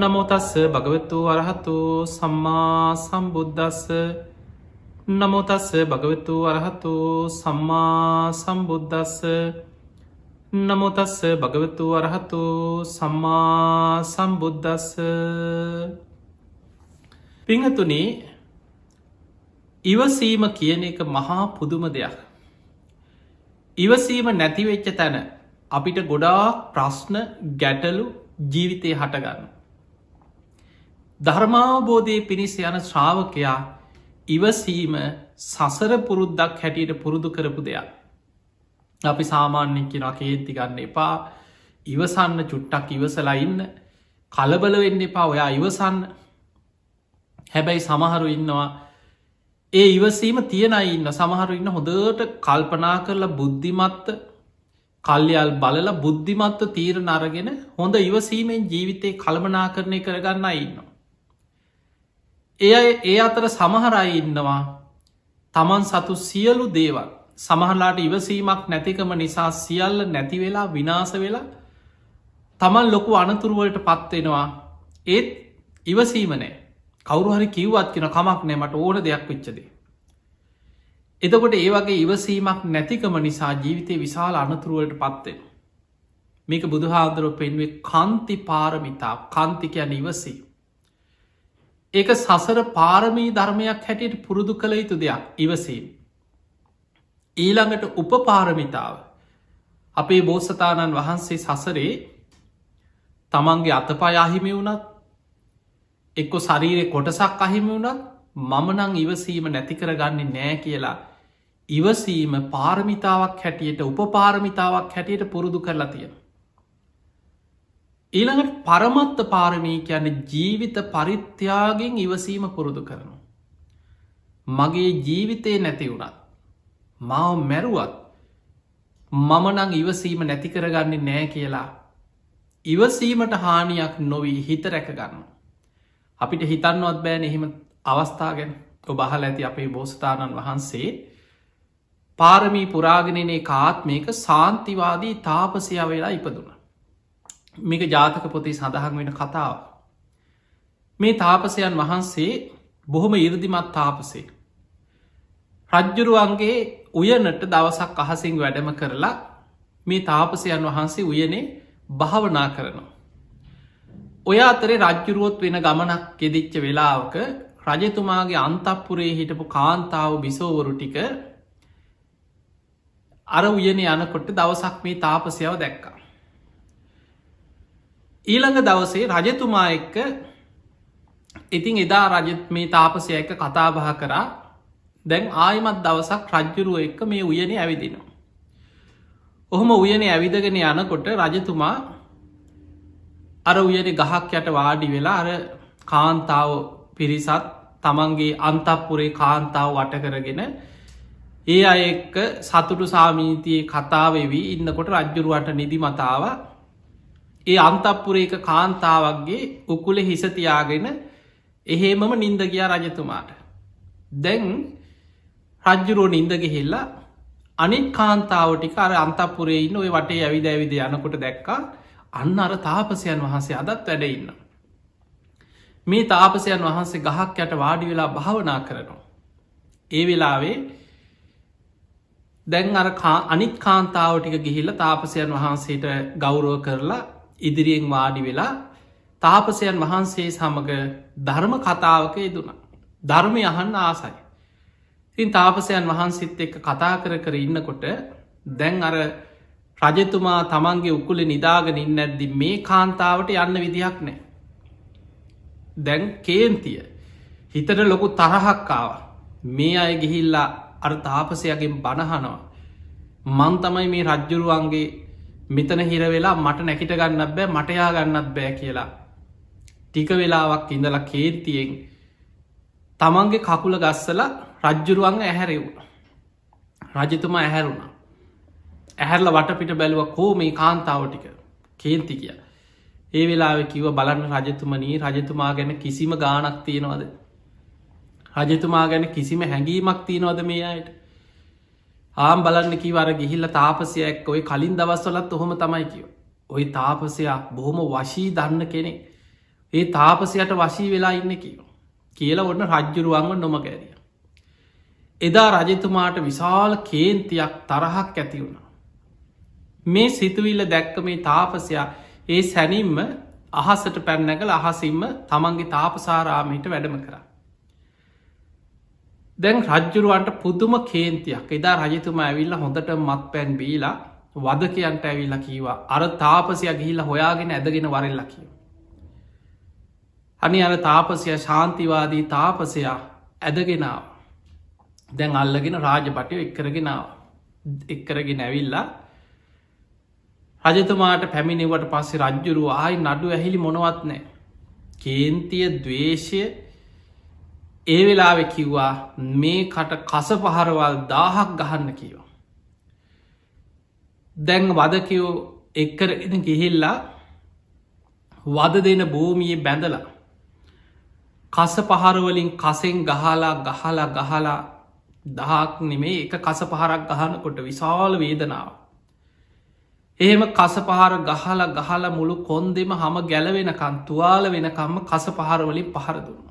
නමෝ තස්ස භගවතු වරහතු සම්මා සම්බුද්දස්ස නමෝ තස්ස භගවතු වරහතු සම්මා සම්බුද්දස්ස නමෝ තස්ස භගවතු වරහතු සම්මා සම්බුද්දස්ස. පිංහතුනි, ඉවසීම කියන එක මහා පුදුම දෙයක්. ඉවසීම නැතිවෙච්ච තැන අපිට ගොඩාක් ප්‍රශ්න ගැටලු ජීවිතය හටගන්න. ධර්මාවබෝධය පිණිස යන ශ්‍රාවකයා ඉවසීම සසර පුරුද්දක් හැටියට පුරුදු කරපු දෙයක්. අපි සාමාන්‍යෙන් කෙනා කේන්ති ගන්න එපා, ඉවසන්න, චුට්ටක් ඉවසලා ඉන්න, කලබල වෙන්න එපා, ඔයා ඉවසන්න. හැබැයි සමහරු ඉන්නවා ඒ ඉවසීම තියෙනයි ඉන්න. සමහරු ඉන්න හොඳට කල්පනා කරලා බුද්ධිමත්ත කල්යල් බලල බුද්ධිමත්ව තීරණ අරගෙන හොඳ ඉවසීමෙන් ජීවිතය කළමනාකරණය කරගන්න ඉන්න. ඒ අතර සමහරයි ඉන්නවා තමන් සතු සියලු දේවල්, සමහරලාට ඉවසීමක් නැතිකම නිසා සියල්ල නැතිවෙලා විනාස වෙලා තමන් ලොකු අනතුරුවලට පත්වෙනවා. ඒත් ඉවසීමනෑ. කවුරු හරි කිව්වත් කෙන කමක් නෑ, මට ඕන දෙයක් වෙච්චදේ. එතකොට ඒ වගේ ඉවසීමක් නැතිකම නිසා ජීවිතය විශාල අනතුරුවලට පත්වෙන. මේක බුදුහාන්දුරුව පෙන්වේ කන්ති පාරමිතා. කන්තිකයන් ඉවසී. ඒක සසර පාරමී ධර්මයක් හැටියට පුරුදු කළ යුතු දෙයක් ඉවසීම. ඊළඟට උපපාරමිතාව. අපේ බෝසතාණන් වහන්සේ සසරේ තමන්ගේ අතපය අහිමි වුණත්, එක්කො ශරීරය කොටසක් අහිමි වුණත් මමනං ඉවසීම නැතිකරගන්නේ නෑ කියලා ඉවසීම පාරමිතාවක් හැටියට, උපපාරමිතාවක් හැටියට පුරුදු කරලා තියෙන. ඊළඟට පරමත්ත පාරමී කියන්නේ ජීවිත පරිත්‍යාගෙන් ඉවසීම පුරුදු කරනවා. මගේ ජීවිතය නැති වුණත්, මාව මැරුවත් මමනං ඉවසීම නැතිකරගන්නේ නෑ කියලා ඉවසීමට හානියක් නොවී හිත රැකගන්න. අපිට හිතන්නවත් බෑන එහෙම අවස්ථාගෙන්. ඔබහල ඇති අපේ බෝසතාණන් වහන්සේ පාරමී පුරාගෙනනේ කාත්මයක සාන්තිවාදී තාපසය වෙලා ඉපදුන. මේක ජාතක පොතේ සඳහන් වෙන කතාව. මේ තාපසයන් වහන්සේ බොහොම ඉරදිමත් තාපසේ. රජ්ජුරුවන්ගේ උයනට දවසක් අහසිං වැඩම කරලා මේ තාපසයන් වහන්සේ උයනේ භාවනා කරනවා. ඔය අතරේ රජ්ජුරුවොත් වෙන ගමනක් ගෙදිච්ච වෙලාවක රජතුමාගේ අන්තපුරේ හිටපු කාන්තාව බිසෝවරු ටික අර උයන යනකොට දවසක් මේ තාපසයාව දැක්කා. ඊළඟ දවසේ රජතුමා එක්ක ඉතින් එදා රජත් මේ තාපසය එක්ක කතාබහ කරා. දැන් ආයිමත් දවසක් රජ්ජුරුව එක්ක මේ උයන ඇවිදිනවා. ඔහොම උයන ඇවිදගෙන යනකොට රජතුමා අර උයන ගහක් යට වාඩි වෙලා අර කාන්තාව පිරිසත් තමන්ගේ අන්තපුරේ කාන්තාව වට කරගෙන ඒ අය එක්ක සතුටු සාමීතියේ කතාවෙවී ඉන්නකොට රජ්ජුරුවට නිදි මතාව ඒ අන්තපුරේක කාන්තාවක්ගේ උකුල හිසතියාගෙන එහෙමම නින්ද ගියා රජතුමාට. දැන් රජ්ජුරුව නින්ද ගෙහිල්ලා අනිත් කාන්තාවටික අර අන්තපුරේ ඉන්න ඔය වටේ ඇවිද ඇවිද යනකොට දැක්කා අන්න අර තාපසයන් වහන්සේ අදත් වැඩ ඉන්න. මේ තාපසයන් වහන්සේ ගහක් යට වාඩි වෙලා භාවනා කරනවා. ඒ වෙලාවේ දැන් අර අනිත් කාන්තාවටික ගිහිල්ල තාපසයන් වහන්සේට ගෞරව කරලා ඉදිරියෙන් වාඩි වෙලා තාපසයන් වහන්සේ සමඟ ධර්ම කතාවක යෙදුණ. ධර්මය අහන්න ආසයි. තින් තාපසයන් වහන්සිත් එක්ක කතා කර ඉන්නකොට දැන් අර රජතුමා තමන්ගේ උකුල නිදාගෙන ඉන්න ඇද්දි මේ කාන්තාවට යන්න විදිහක් නෑ. දැන් කේන්තිය හිතට ලොකු තරහක්කාව. මේ අය ගිහිල්ලා අර තාපසයගෙන් බණහනවා. මන් තමයි මේ රජ්ජුරුවන්ගේ මෙතන හිර වෙලා මට නැකිට ගන්නත් බෑ, මටයා ගන්නත් බෑ කියලා. ටික වෙලාවක් ඉඳලා කේන්තියෙන් තමන්ගේ කකුල ගස්සල රජ්ජුරුවන්ග ඇහැරෙවුණ. රජතුමා ඇහැරුණ. ඇහැරල වටපිට බැලුව කෝ මේ කාන්තාව ටික කේන්ති කිය. ඒ වෙලාවෙ කිව බලන්න රජතුමනී, රජතුමා ගැන කිසිම ගානක් තියෙනවද? රජතුමා ගැන කිසිම හැඟීමක් තියෙනවද මේ අයට? ආම් බලන්න කිවර ගිහිල්ල තාපසයක් ඔය කලින් දවස්වලත් ඔහොම තමයි කිව. ඔය තාපසයා බොහොම වශී දන්න කෙනෙ. ඒ තාපසයට වශී වෙලා ඉන්න කියලා ඔන්න රජ්ජුරුවන්ව නොම කැරිය. එදා රජතුමාට විශාල කේන්තියක් තරහක් ඇති වුණ. මේ සිතුවිල්ල දැක්ක මේ තාපසයා ඒ සැනින්ම අහසට පැන්නකල අහසිම්ම තමන්ගේ තාපසාරාමයට වැඩම කරා. දැන් රජ්ජුරුවන්ට පුදුම කේන්තියක් එදා රජතුමා ඇවිල්ල හොඳට මත් පැන් බීලා වදකයන්ට ඇවිල්ල කීවා අර තාපසය ගිහිල්ල හොයාගෙන ඇදගෙන වරල්ල කියව. අනි අර තාපසය ශාන්තිවාදී තාපසයා ඇදගෙනාව. දැන් අල්ලගෙන රාජපටය එක්කරගෙන ඇවිල්ලා රජතුමාට පැමිණිවට පස්සේ රජ්ජුරුව ආයි නඩු ඇහිලි මොනවත් නෑ. කේන්තිය දවේශය ඒ වෙලාවෙ කිව්වා මේ කට කස පහරවල් 1000ක් ගහන්න කියෝ. දැන් වදකයෝ එක්කරගෙන ගිහිල්ලා වද දෙන භූමිය බැඳලා කස පහරවලින් කසෙන් ගහලා දහක් නෙමේ එක කස පහරක් ගහනකොට විශාල වේදනාව. එහෙම කස පහර ගහල මුළු කොන්දෙම හම ගැලවෙනකන් තුවාල වෙනකම්ම කස පහරවලින් පහර දුන්න.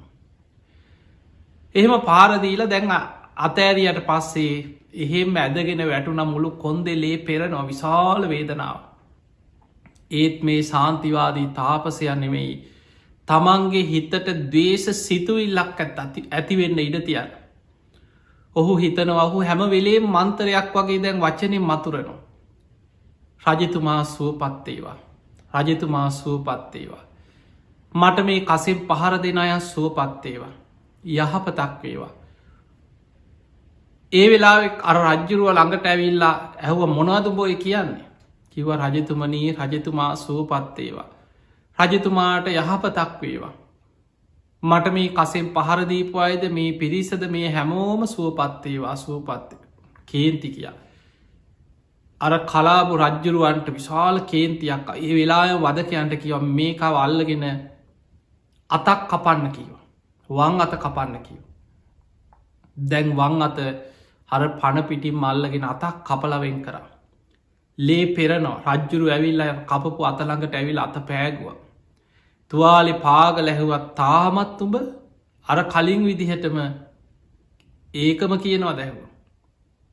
එහෙම පාරදීල දැන් අතෑරියට පස්සේ එහෙම ඇදගෙන වැටුන මුළු කොන්දෙලේ පෙරනවා විශාල වේදනාව. ඒත් මේ සාන්තිවාදී තාපසයන් නෙමෙයි තමන්ගේ හිතට දවේශ සිතුවිල්ලක් ඇතිවෙන්න ඉඩ තියන්න. ඔහු හිතනවා ඔහු හැම වෙලේ මන්තරයක් වගේ දැන් වචනින් මතුරනවා. රජතුමා සුවපත්තේවා රජතුමා සුවපත්තේවා මට මේ කසෙන් පහර දෙන අය සුවපත්තේවා යහපතක් වේවා. ඒ වෙලා අර රජ්ජුරුව ළඟට ඇවිල්ලා ඇහුව මොනවදුබොය කියන්නේ කිව රජතුමනී රජතුමා සුවපත්තේවා රජතුමාට යහපතක් වේවා. මට මේ කසෙන් පහරදීපු අයද මේ පිරිසද මේ හැමෝම සුවපත්තේවා සුවපත්තේ කේන්ති කියා. අර කලාබු රජ්ජුරුවන්ට විශාල කේන්තියක් ඒ වෙලාය වදකයන්ට කියව මේකාව අල්ලගෙන අතක් කපන්න කියව. වං අත කපන්න කියව. දැන් වං අත හර පණපිටින් මල්ලගෙන අතක් කපලවෙන් කරා. ලේ පෙරනවා රජ්ජුරු ඇවිල්ල කපපු අතළඟට ඇවිල් අත පෑගුව. තුවාලි පාග ලැහුවත් තාමත් උඹ අර කලින් විදිහටම ඒකම කියනවා දැහුව.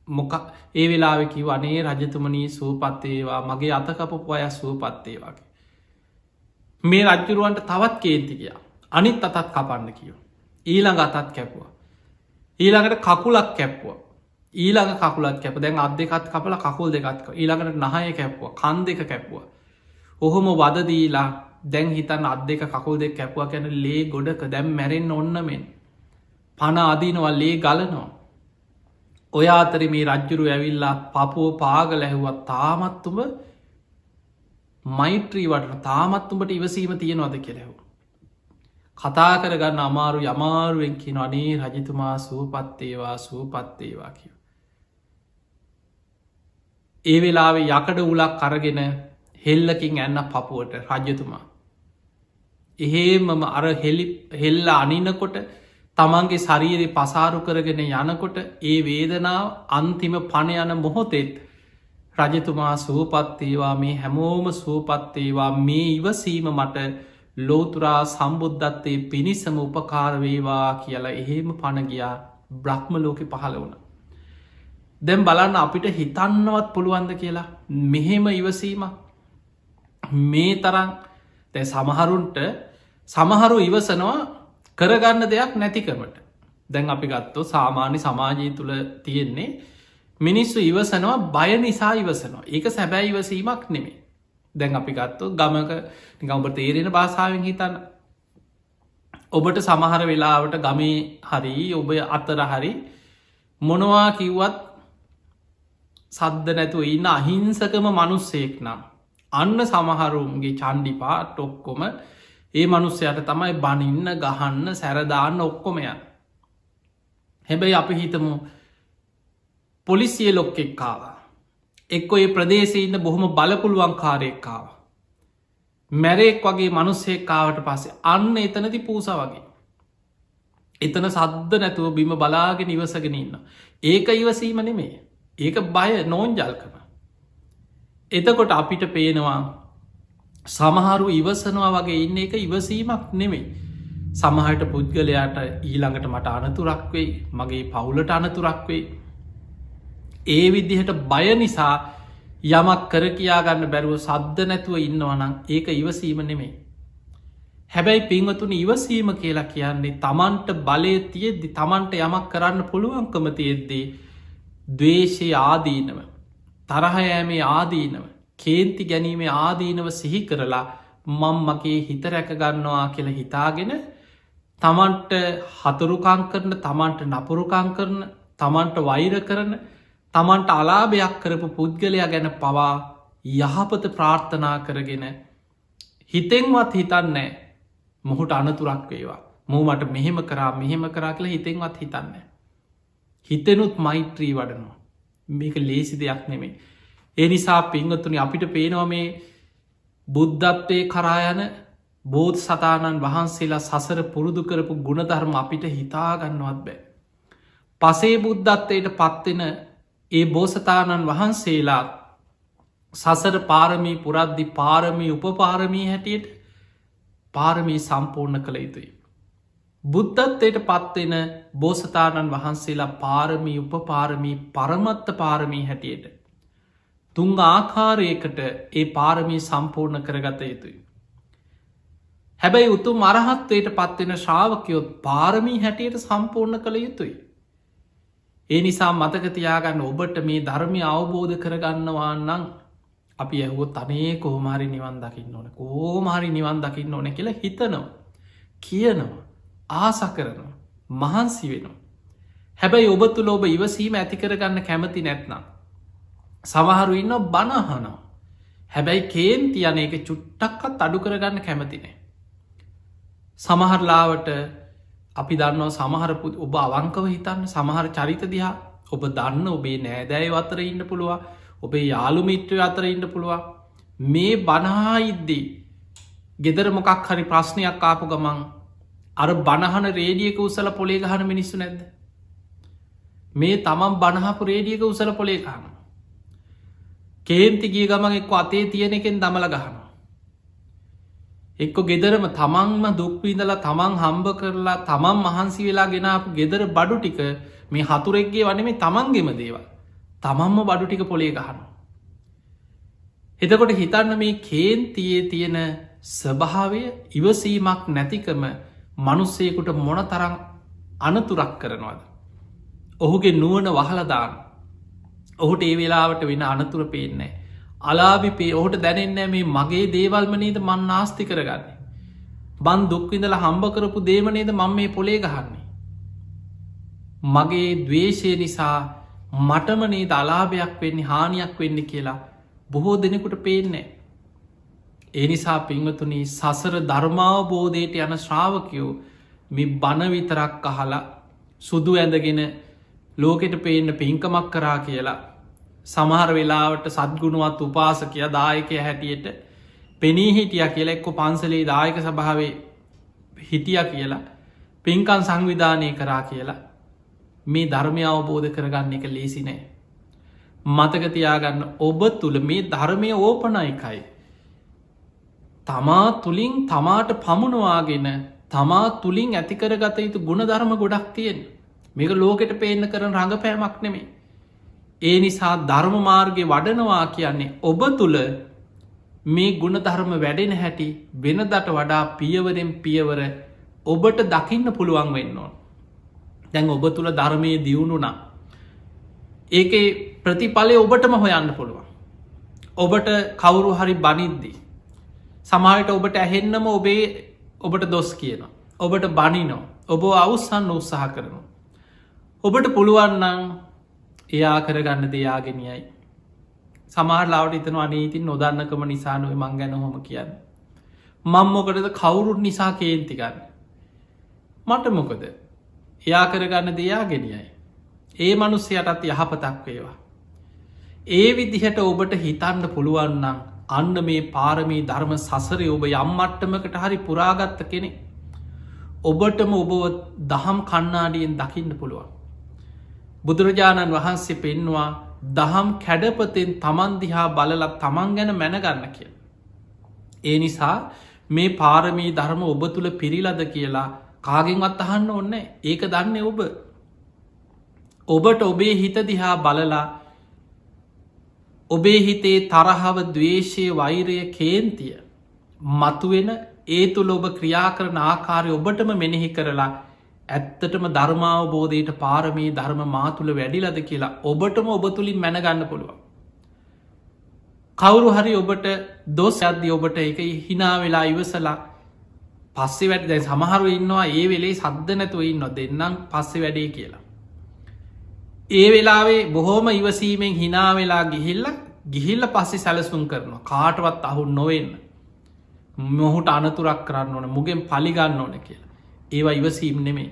මොක ඒ වෙලාවෙකි වනේ රජතුමනී සූපත්තේවා මගේ අතකපපු අය සූපත්තේවාගේ. මේ රජ්ජුරුවන්ට තවත් කේන්ති කියා අනිත් අතත් කපන්න කියෝ. ඊළඟ අතත් කැපුවා. ඊළඟට කකුලක් කැප්පුවා. ඊළඟ කකුලත් කැප දැන් අත් දෙකත් කපල කකුල් දෙකත්ක ඊළඟට නහය කැප්පුවා කන් දෙක කැප්පුවා. ඔහොම වදදීලා දැන් හිතන් අත් දෙක කකුල් දෙක් කැපුවා කැන ලේ ගොඩක දැම් මැරෙන් ඔන්නමෙන් පණ අදීනවා ලේ ගලනවා. ඔය අතරි මේ රජ්ජුරු ඇවිල්ලා පපුෝ පාග ලැහුවත් තාමත්තුම මෛත්‍රී වටන තාමත්තුමට ඉවසීම තියෙනවද කෙරෙහු. කතා කරගන්න අමාරු යමාරුවෙන් කින අනේ රජතුමා සූපත්තේවා සූපත්තේවා කිය. ඒ වෙලාවේ යකඩ උලක් කරගෙන හෙල්ලකින් ඇන්න පපුුවට රජතුමා. එහෙමම අර හෙල්ල අනිනකොට තමන්ගේ ශරීරය පසාරු කරගෙන යනකොට ඒ වේදනාව අන්තිම පණ යන මොහොතෙත් රජතුමා සූපත්තේවා මේ හැමෝම සූපත්තේවා මේ ඉවසීම මට ලෝතුරා සම්බුද්ධත්තේ පිණිසම උපකාරවේවා කියලා එහෙම පණගයා බ්‍රහ්ම ලෝක පහළ වුණ. දැම් බලන්න අපිට හිතන්නවත් පුළුවන්ද කියලා මෙහෙම ඉවසීම මේ තරම් සමහරුන්ට සමහරු ඉවසනවා කරගන්න දෙයක් නැතිකමට. දැන් අපි ගත්තෝ සාමාන්‍ය සමාජී තුළ තියෙන්නේ මිනිස්සු ඉවසනවා බය නිසා ඉවසනවා ඒක සැබෑ ඉවසීමක් නෙමේ. දැන් අපි ගත්තෝ ගමක නිකම්බ තේරෙන භාසාාවෙන් හිතන්න. ඔබට සමහර වෙලාවට ගමේ හරි ඔබ අත්තර හරි මොනවා කිව්වත් සද්ධ නැතුව ඉන්න අහිංසකම මනුස්සයෙක් නම් අන්න සමහරුන්ගේ චන්ඩිපා ටොක්කොම ඒ මනුස්සයට තමයි බනින්න ගහන්න සැරදාන්න ඔක්කොමයන්. හැබැයි අපි හිතමු පොලිසිය ලොක්කෙක්කාව එක්කො ඒ ප්‍රදේශය ඉන්න බොහොම බලපුළුවන්කාරයෙක්කාව. මැරෙක් වගේ මනුස්සෙක්කාවට පස්සේ අන්න එතනති පූස වගේ. එතන සද්ධ නැතුව බිම බලාගෙන ඉවසගෙන ඉන්න. ඒක ඉවසීම නෙමේ ඒක බය නෝන්ජල්කම. එතකොට අපිට පේනවා සමහරු ඉවසනවා වගේ ඉන්න එක ඉවසීමක් නෙමෙයි. සමහට පුද්ගලයාට ඊළඟට මට අනතුරක් වෙයි, මගේ පවුලට අනතුරක් වෙයි. ඒ විදිහට බය නිසා යමක් කර කියාගන්න බැරුව සද්ධ නැතුව ඉන්නවනම් ඒක ඉවසීම නෙමෙයි. හැබැයි පින්වතුන ඉවසීම කියලා කියන්නේ තමන්ට බලය තියෙද්දි තමන්ට යමක් කරන්න පුළුවන්කම තියෙද්දී දවේශය ආදීනව, තරහයෑමේ ආදීනව, කේන්ති ගැනීමේ ආදීනව සිහි කරලා මං මගේ හිත රැකගන්නවා කියල හිතාගෙන තමන්ට හතුරුකං කරන, තමන්ට නපුරුකං කරන, තමන්ට වෛර කරන, තමන්ට අලාභයක් කරපු පුද්ගලයා ගැන පවා යහපත ප්‍රාර්ථනා කරගෙන හිතෙන්වත් හිතන්නේ මොහුට අනතුරක් වේවා, මූ මට මෙහෙම කරා කියලා හිතෙන්වත් හිතන්න. හිතෙනුත් මෛත්‍රී වඩනවා. මේක ලේසි දෙයක් නෙමේ. ඒ නිසා පිංගතුනි අපිට පේනවා මේ බුද්ධත්වය කරායන බෝධ සතානන් වහන්සේලා සසර පුරුදු කරපු ගුණධර්ම අපිට හිතාගන්නවත් බෑ. පසේ බුද්ධත්වයට පත්වෙන ඒ බෝසතාණන් වහන්සේලා සසර පාරමී පුරද්දි පාරමී උපපාරමී හැටියට පාරමී සම්පූර්ණ කළ යුතුයි. බුද්ධත්වයට පත්වෙන බෝසතාණන් වහන්සේලා පාරමී උපපාරමී පරමත්ත පාරමී හැටියට තුං ආකාරයකට ඒ පාරමී සම්පූර්ණ කරගත යුතුයි. හැබැයි උතුම් අරහත්වයට පත්වෙන ශ්‍රාවකයොත් පාරමී හැටියට සම්පූර්ණ කළ යුතුයි. ඒ නිසා මතකතියාගන්න ඔබට මේ ධර්මය අවබෝධ කරගන්නවා නම් අපි ඇහුවොත් අනේ කෝමාරි නිවන් දකින්න ඕන, කෝමාරි නිවන් දකින්න ඕන කියලා හිතනවා, කියනවා, ආස කරනවා, මහන්සි වෙනවා. හැබැයි ඔබ තුළ ඔබ ඉවසීම ඇති කරගන්න කැමති නැත්නම් සමහරු ඉන්න බනහනවා. හැබැයි කේන්ති යන එක චුට්ටක්කත් අඩු කරගන්න කැමතිනේ. සමහරලාවට අපි දන්නවා සමහරපුත් ඔබ අවංකව හිතන්න සමහර චරිත දිහා ඔබ දන්න ඔබේ නෑදෑය අතර ඉන්න පුළුවන්, ඔබේ යාළු මිත්‍රය අතර ඉන්න පුළුවන්. මේ බනහා ඉද්දී ගෙදර මොකක් හරි ප්‍රශ්නයක් ආපු ගමන් අර බණහන රේඩියක උසල පොලේ ගහන මිනිස්සු නැද්ද? මේ තමන් බණහපු රේඩියක උසල පොලේ ගහන කේන්ති ගිය ගමන් එක්ක අතේ තියෙන එකෙන් දමල ගහනවා. එක්ක ගෙදරම තමන්ම දුක්විඳලා තමන් හම්බ කරලා තමන් මහන්සි වෙලා ගෙනාපු ගෙදර බඩු ටික මේ හතුරෙක්ගේ වනේ මේ තමන්ගෙම දේවල් තමන්ම බඩු ටික පොලේ ගහනවා. එතකොට හිතන්න මේ කේන්තියේ තියෙන ස්වභාවය ඉවසීමක් නැතිකම මනුස්සයකුට මොන තරම් අනතුරක් කරනවාද. ඔහුගේ නුවන වහලදාන ඔහුට ඒ වෙලාවට වෙන අනතුර පේන්නේ අලාවිපේ ඔහුට දැනෙන්නේ මේ මගේ දේවල්මනේද මන් නාස්ති කරගන්නේ, බන් දුක්විඳල හම්බ කරපු දේමනේද මං මේ පොලේ ගහන්නේ, මගේ දවේශය නිසා මටමනේ අලාභයක් වෙන්නේ හානියක් වෙන්න කියලා බොහෝ දෙනෙකුට පේන්නේ. ඒ නිසා පින්වතුනි සසර ධර්මාවබෝධයට යන ශ්‍රාවකයෝ මේ බණ විතරක් අහලා සුදු ඇඳගෙන ලෝකෙට පේන්න පින්කමක් කරා කියලා සමහර වෙලාවට සද්ගුණුවත් උපාසකය දායකය හැටියට පෙනී හිටිය කියලා එක්කො පන්සලේ දායක සභාවේ හිටිය කියලා පින්කන් සංවිධානය කරා කියලා මේ ධර්මය අවබෝධ කරගන්න එක ලේසි නෑ. මතකතියාගන්න ඔබ තුළ මේ ධර්මය ඕපනයිකයි. තමා තුළින් තමාට පමුණවාගෙන තමා තුළින් ඇතිකරගත යුතු ගුණධර්ම ගොඩක් තියෙන මේක ලෝකෙට පේන්න කරන රඟපෑමක් නෙමේ. ඒ නිසා ධර්ම මාර්ගය වඩනවා කියන්නේ ඔබ තුළ මේ ගුණධර්ම වැඩෙන හැටි වෙනදට වඩා පියවරෙන් පියවර ඔබට දකින්න පුළුවන් වෙන්න ඕන. දැන් ඔබ තුළ ධර්මය දියුණුනා ඒක ප්‍රතිඵලය ඔබටම හොයන්න පුළුවන්. ඔබට කවුරු හරි බනිද්දී සමහට ඔබට ඇහෙන්නම ඔබට දොස් කියනවා, ඔබට බනිනෝ, ඔබ අවුස්සන්න උත්සාහ කරනවා. ඔබට පුළුවන්නන් එයා කරගන්න දෙයාගෙනයයි. සමහරලාවට ඉතන අනීතින් නොදන්නකම නිසානුව මං ගැන හොම කියන්න. මංමොකටද කවුරුත් නිසා කේන්තිගන්න. මට මොකද එයා කරගන්න දෙයාගෙනයයි. ඒ මනුස්සයටත් යහපතක් වේවා. ඒ විදිහට ඔබට හිතන්න පුළුවන්නම් අන්න මේ පාරමී ධර්ම සසරය ඔබ යම්මට්ටමකට හරි පුරාගත්ත කෙනෙ ඔබටම ඔබ දහම් කන්නාඩියෙන් දකින්න පුළුවන්. බුදුරජාණන් වහන්සේ පෙන්වා දහම් කැඩපතෙන් තමන්දිහා බලලත් තමන් ගැන මැනගන්න කිය. ඒ නිසා මේ පාරමී ධර්ම ඔබ තුළ පිරිලද කියලා කාගෙන්වත් අහන්න ඕන්න ඒක දන්න ඔබ. ඔබට ඔබේ හිත දිහා බලලා ඔබේ හිතේ තරහව දවේශය වෛරය කේන්තිය මතුවෙන ඒ තුළ ඔබ ක්‍රියා කරන ආකාරය ඔබටම මෙනෙහි කරලා ඇත්තටම ධර්මාවබෝධයට පාරමී ධර්ම මාතුළ වැඩිලද කියලා ඔබටම ඔබ තුළින් මැනගන්න පුළුවන්. කවුරු හරි ඔබට දොස් අද්දි ඔබට එක හිනා වෙලා ඉවසලා පස්සෙ වැඩ දැ සමහරු ඉන්නවා ඒ වෙලේ සද්ධ නැතුව ඉන්න දෙන්නම් පස්සෙ වැඩේ කියලා. ඒ වෙලාවේ බොහෝම ඉවසීමෙන් හිනා වෙලා ගිහිල්ල පස්සෙ සැලසුම් කරනවා කාටවත් අහු නොවෙන්න මොහුට අනතුරක් කරන්න ඕන මුගෙන් පලිගන්න ඕන කියලා. ඒවා ඉවසීම් නෙමේ.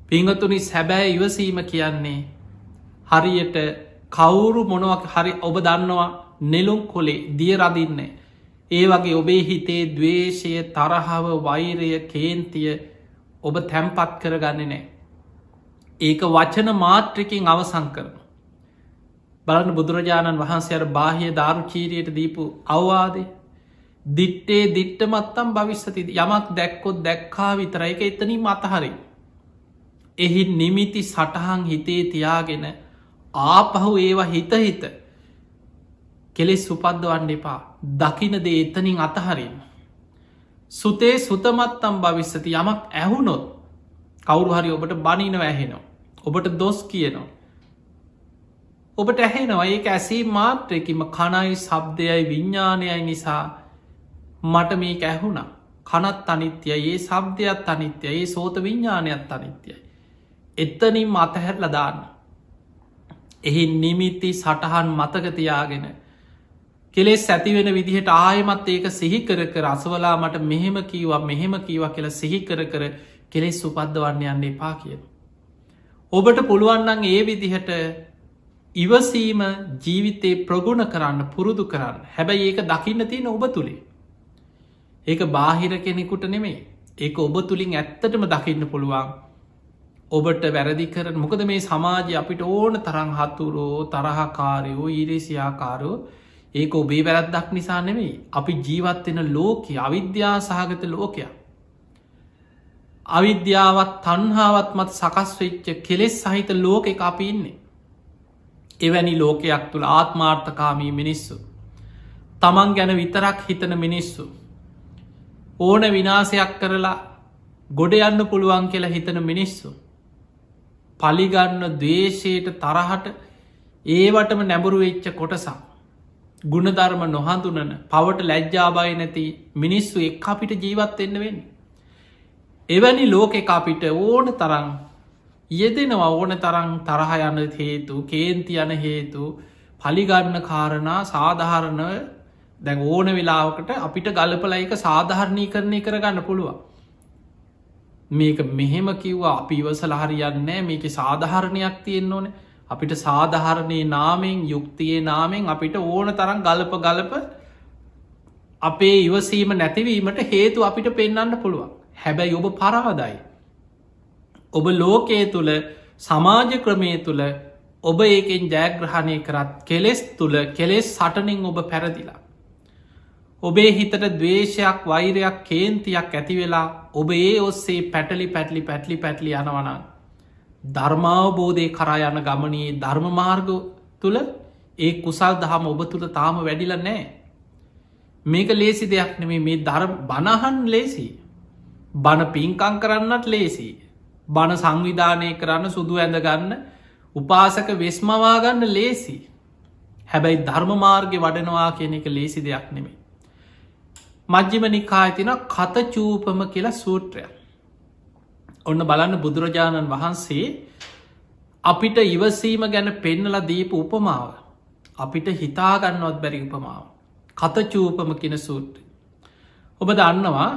පිංහතුනි සැබෑ ඉවසීම කියන්නේ හරියට කවුරු මොනවක් හරි ඔබ දන්නවා නෙලුම් කොලේ දිය රදින්නේ. ඒ වගේ ඔබේ හිතේ දවේශය තරහව වෛරය කේන්තිය ඔබ තැම්පත් කරගන්න නෑ. ඒක වචන මාත්‍රිකින් අවසං කරන. බලන්න බුදුරජාණන් වහන්සේර බාහිය ධාරුචීරයට දීපු අවවාදේ දිට්ටේ දිට්ටමත්තම් භවිස්සති යමක් දැක්කොත් දැක්කා විතරයි එක එතනින් අතහරි. එහි නිමිති සටහන් හිතේ තියාගෙන ආපහු ඒවා හිත කෙලෙස් උපද්දවන්න එපා දකිනද එතනින් අතහරින්. සුතේ සුතමත්තම් භවිස්සති යමක් ඇහුනොත් කවුරු හරි ඔබට බනින වැහෙනවා. ඔබට දොස් කියනවා. ඔබට ඇහෙනවා ඒක ඇසේ මාත්‍රයකිම කණයි සබ්දයයි විඤ්ඥානයයි නිසා මට මේ ඇහුණ කනත් අනිත්‍යයි ඒ සබ්දයක් අනිත්‍යයි ඒ සෝත විඤ්ඥානයක් අනිත්‍යයි. එතනින් මතහැර ලදාන්න. එහි නිමිති සටහන් මතකතියාගෙන කෙලෙස් ඇතිවෙන විදිහට ආයමත් ඒක සිහිකර කර අසවලා මට මෙහෙම කීවා කියලා සිහිකර කර කෙලෙස් උපද්දවන්න යන්න එපා කියන. ඔබට පුළුවන්නන් ඒ විදිහට ඉවසීම ජීවිතේ ප්‍රගුණ කරන්න පුරුදු කරන්න හැබැයි ඒක දකින්න තියෙන ඔබ තුළේ. ඒක බාහිර කෙනෙකුට නෙමේ ඒක ඔබ තුළින් ඇත්තටම දකින්න පුළුවන්. ඔබට වැරදි කරන මොකද මේ සමාජය අපිට ඕන තරං හතුරෝ තරහකාරයෝ ඊරේසියාකාරෝ ඒක ඔබේ වැරද්දක් නිසා නෙමේ අපි ජීවත්වෙන ලෝකය අවිද්‍යා සහගත ලෝකයක්. අවිද්‍යාවත් තන්හාවත් මත් සකස් වෙච්ච කෙලෙස් සහිත ලෝක එක අපි ඉන්නේ. එවැනි ලෝකයක් තුළ ආත්මාර්ථකාමී මිනිස්සු. තමන් ගැන විතරක් හිතන මිනිස්සු. ඕන විනාසයක් කරලා ගොඩ යන්න පුළුවන් කියලා හිතන මිනිස්සු. පලිගන්න දවේශයට තරහට ඒවටම නැඹුරු වෙච්ච කොටසක්. ගුණධර්ම නොහඳුනන පවට ලැජ්ජාබයි නැති මිනිස්සු එක් අපිට ජීවත් එන්න වෙන්න. එවැනි ලෝක එක අපිට ඕන තරං යෙදෙනවා ඕන තරං තරහ යන හේතු කේන්ති යන හේතු පලිගන්න කාරණා සාධාරණ දැන් ඕන වෙලාවකට අපිට ගලපල එක සාධාරණී කරණය කරගන්න පුළුවන්. මේක මෙහෙම කිව්වා අපි ඉවසල හරියන්නේ මේක සාධාරණයක් තියෙන්න ඕන අපිට සාධාරණය නාමෙන් යුක්තියේ නාමෙන් අපිට ඕන තරම් ගලප අපේ ඉවසීම නැතිවීමට හේතු අපිට පෙන්වන්න පුළුවන්. හැබැයි ඔබ පරාදයි. ඔබ ලෝකයේ තුළ සමාජ ක්‍රමය තුළ ඔබ ඒකෙන් ජයග්‍රහණය කරත් කෙලෙස් තුළ කෙලෙස් සටනින් ඔබ පැරදිලා. ඔබේ හිතට දවේශයක් වෛරයක් කේන්තියක් ඇතිවෙලා ඔබ ඒ ඔස්සේ පැටලි යනවනන්. ධර්මාවබෝධය කරා යන ගමනයේ ධර්මමාර්ග තුළ ඒ කුසල් දහම ඔබ තුළ තාම වැඩිල නෑ. මේක ලේසි දෙයක් නෙමේ මේ ධර්ම බණහන් ලේසි. බණ පින්කං කරන්නත් ලේසි. බණ සංවිධානය කරන්න සුදු ඇඳගන්න උපාසක වෙස්මවාගන්න ලේසි. හැබැයි ධර්මමාර්ග වඩනවා කියන එක ලේසි දෙයක් නෙමේ. මජ්ජිම නිකායතින කත චූපම කියලා සූත්‍රය. ඔන්න බලන්න බුදුරජාණන් වහන්සේ අපිට ඉවසීම ගැන පෙන්නල දීපු උපමාව. අපිට හිතාගන්නවත් බැරි උපමාව. කත චූපම කියන සූත්‍රය. ඔබ දන්නවා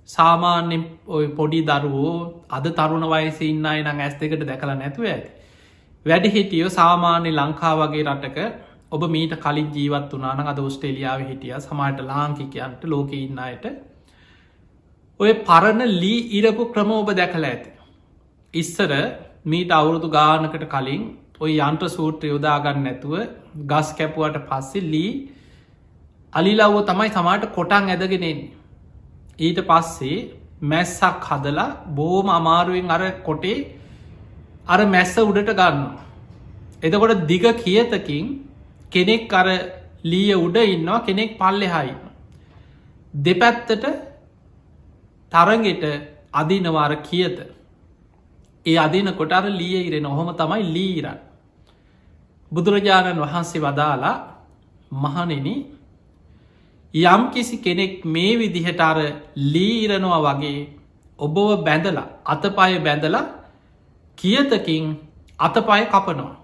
සාමාන්‍යෙන් ඔය පොඩි දරුවෝ අද තරුණ වයස ඉන්න අය නං ඇස් දෙකට දැකලා නැතුව ඇති. වැඩි හිටියෝ සාමාන්‍ය ලංකා වගේ රටක ඔබ මීට කලින් ජීවත් වනාන අද ඔස්ට්‍රේලියාව හිටිය සමට ලාංකිකයන්ට ලෝක ඉන්න අයට ඔය පරණ ලී ඉරපු ක්‍රම ඔබ දැකලා ඇති. ඉස්සර මීට අවුරුදු ගානකට කලින් ඔය යන්ත්‍ර සූත්‍ර යොදාගන්න නැතුව ගස් කැපුවට පස්සේ ලී අලිලව්ව තමයි සමාට කොටන් ඇදගෙනෙන්නේ. ඊට පස්සේ මැස්සක් හදලා බෝම අමාරුවෙන් අර කොටේ අර මැස්ස උඩට ගන්න. එතකොට දිග කියතකින් කෙනෙක් අර ලීය උඩ ඉන්නවා, කෙනෙක් පල්ලෙහා ඉන්නවා. දෙපැත්තට තරගෙට අදිනවාර කියත. ඒ අදිනකොට අර ලීය ඉරෙන. ඔහොම තමයි ලී ඉරන්. බුදුරජාණන් වහන්සේ වදාලා මහණෙනි, යම් කිසි කෙනෙක් මේ විදිහට අර ලී ඉරනවා වගේ ඔබව බැඳලා අතපය බැඳලා කියතකින් අතපය කපනවා.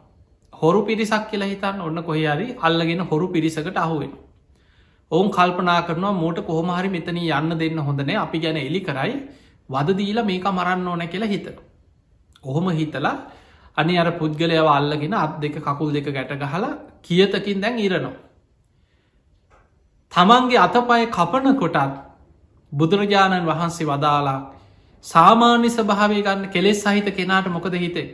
හොරු පිරිසක් කියලා හිතන්න. ඔන්න කොහේ හරි අල්ලගෙන හොරු පිරිසකට අහුවෙන. ඔවුන් කල්පනා කරනවා මෝට කොහොම හරි මෙතන යන්න දෙන්න හොඳනේ, අපි ගැන එලි කරයි, වද දීලා මේක මරන්න ඕන කියලා හිතනවා. ඔහොම හිතලා අනි අර පුද්ගලයව අල්ලගෙන අත් දෙක කකුල් දෙක ගැට ගහලා කියතකින් දැන් ඉරනවා. තමන්ගේ අතපය කපන කොටත් බුදුරජාණන් වහන්සේ වදාලා සාමාන්‍ය ස්වභාවය ගන්න කෙලෙස් සහිත කෙනාට මොකද හිතේ?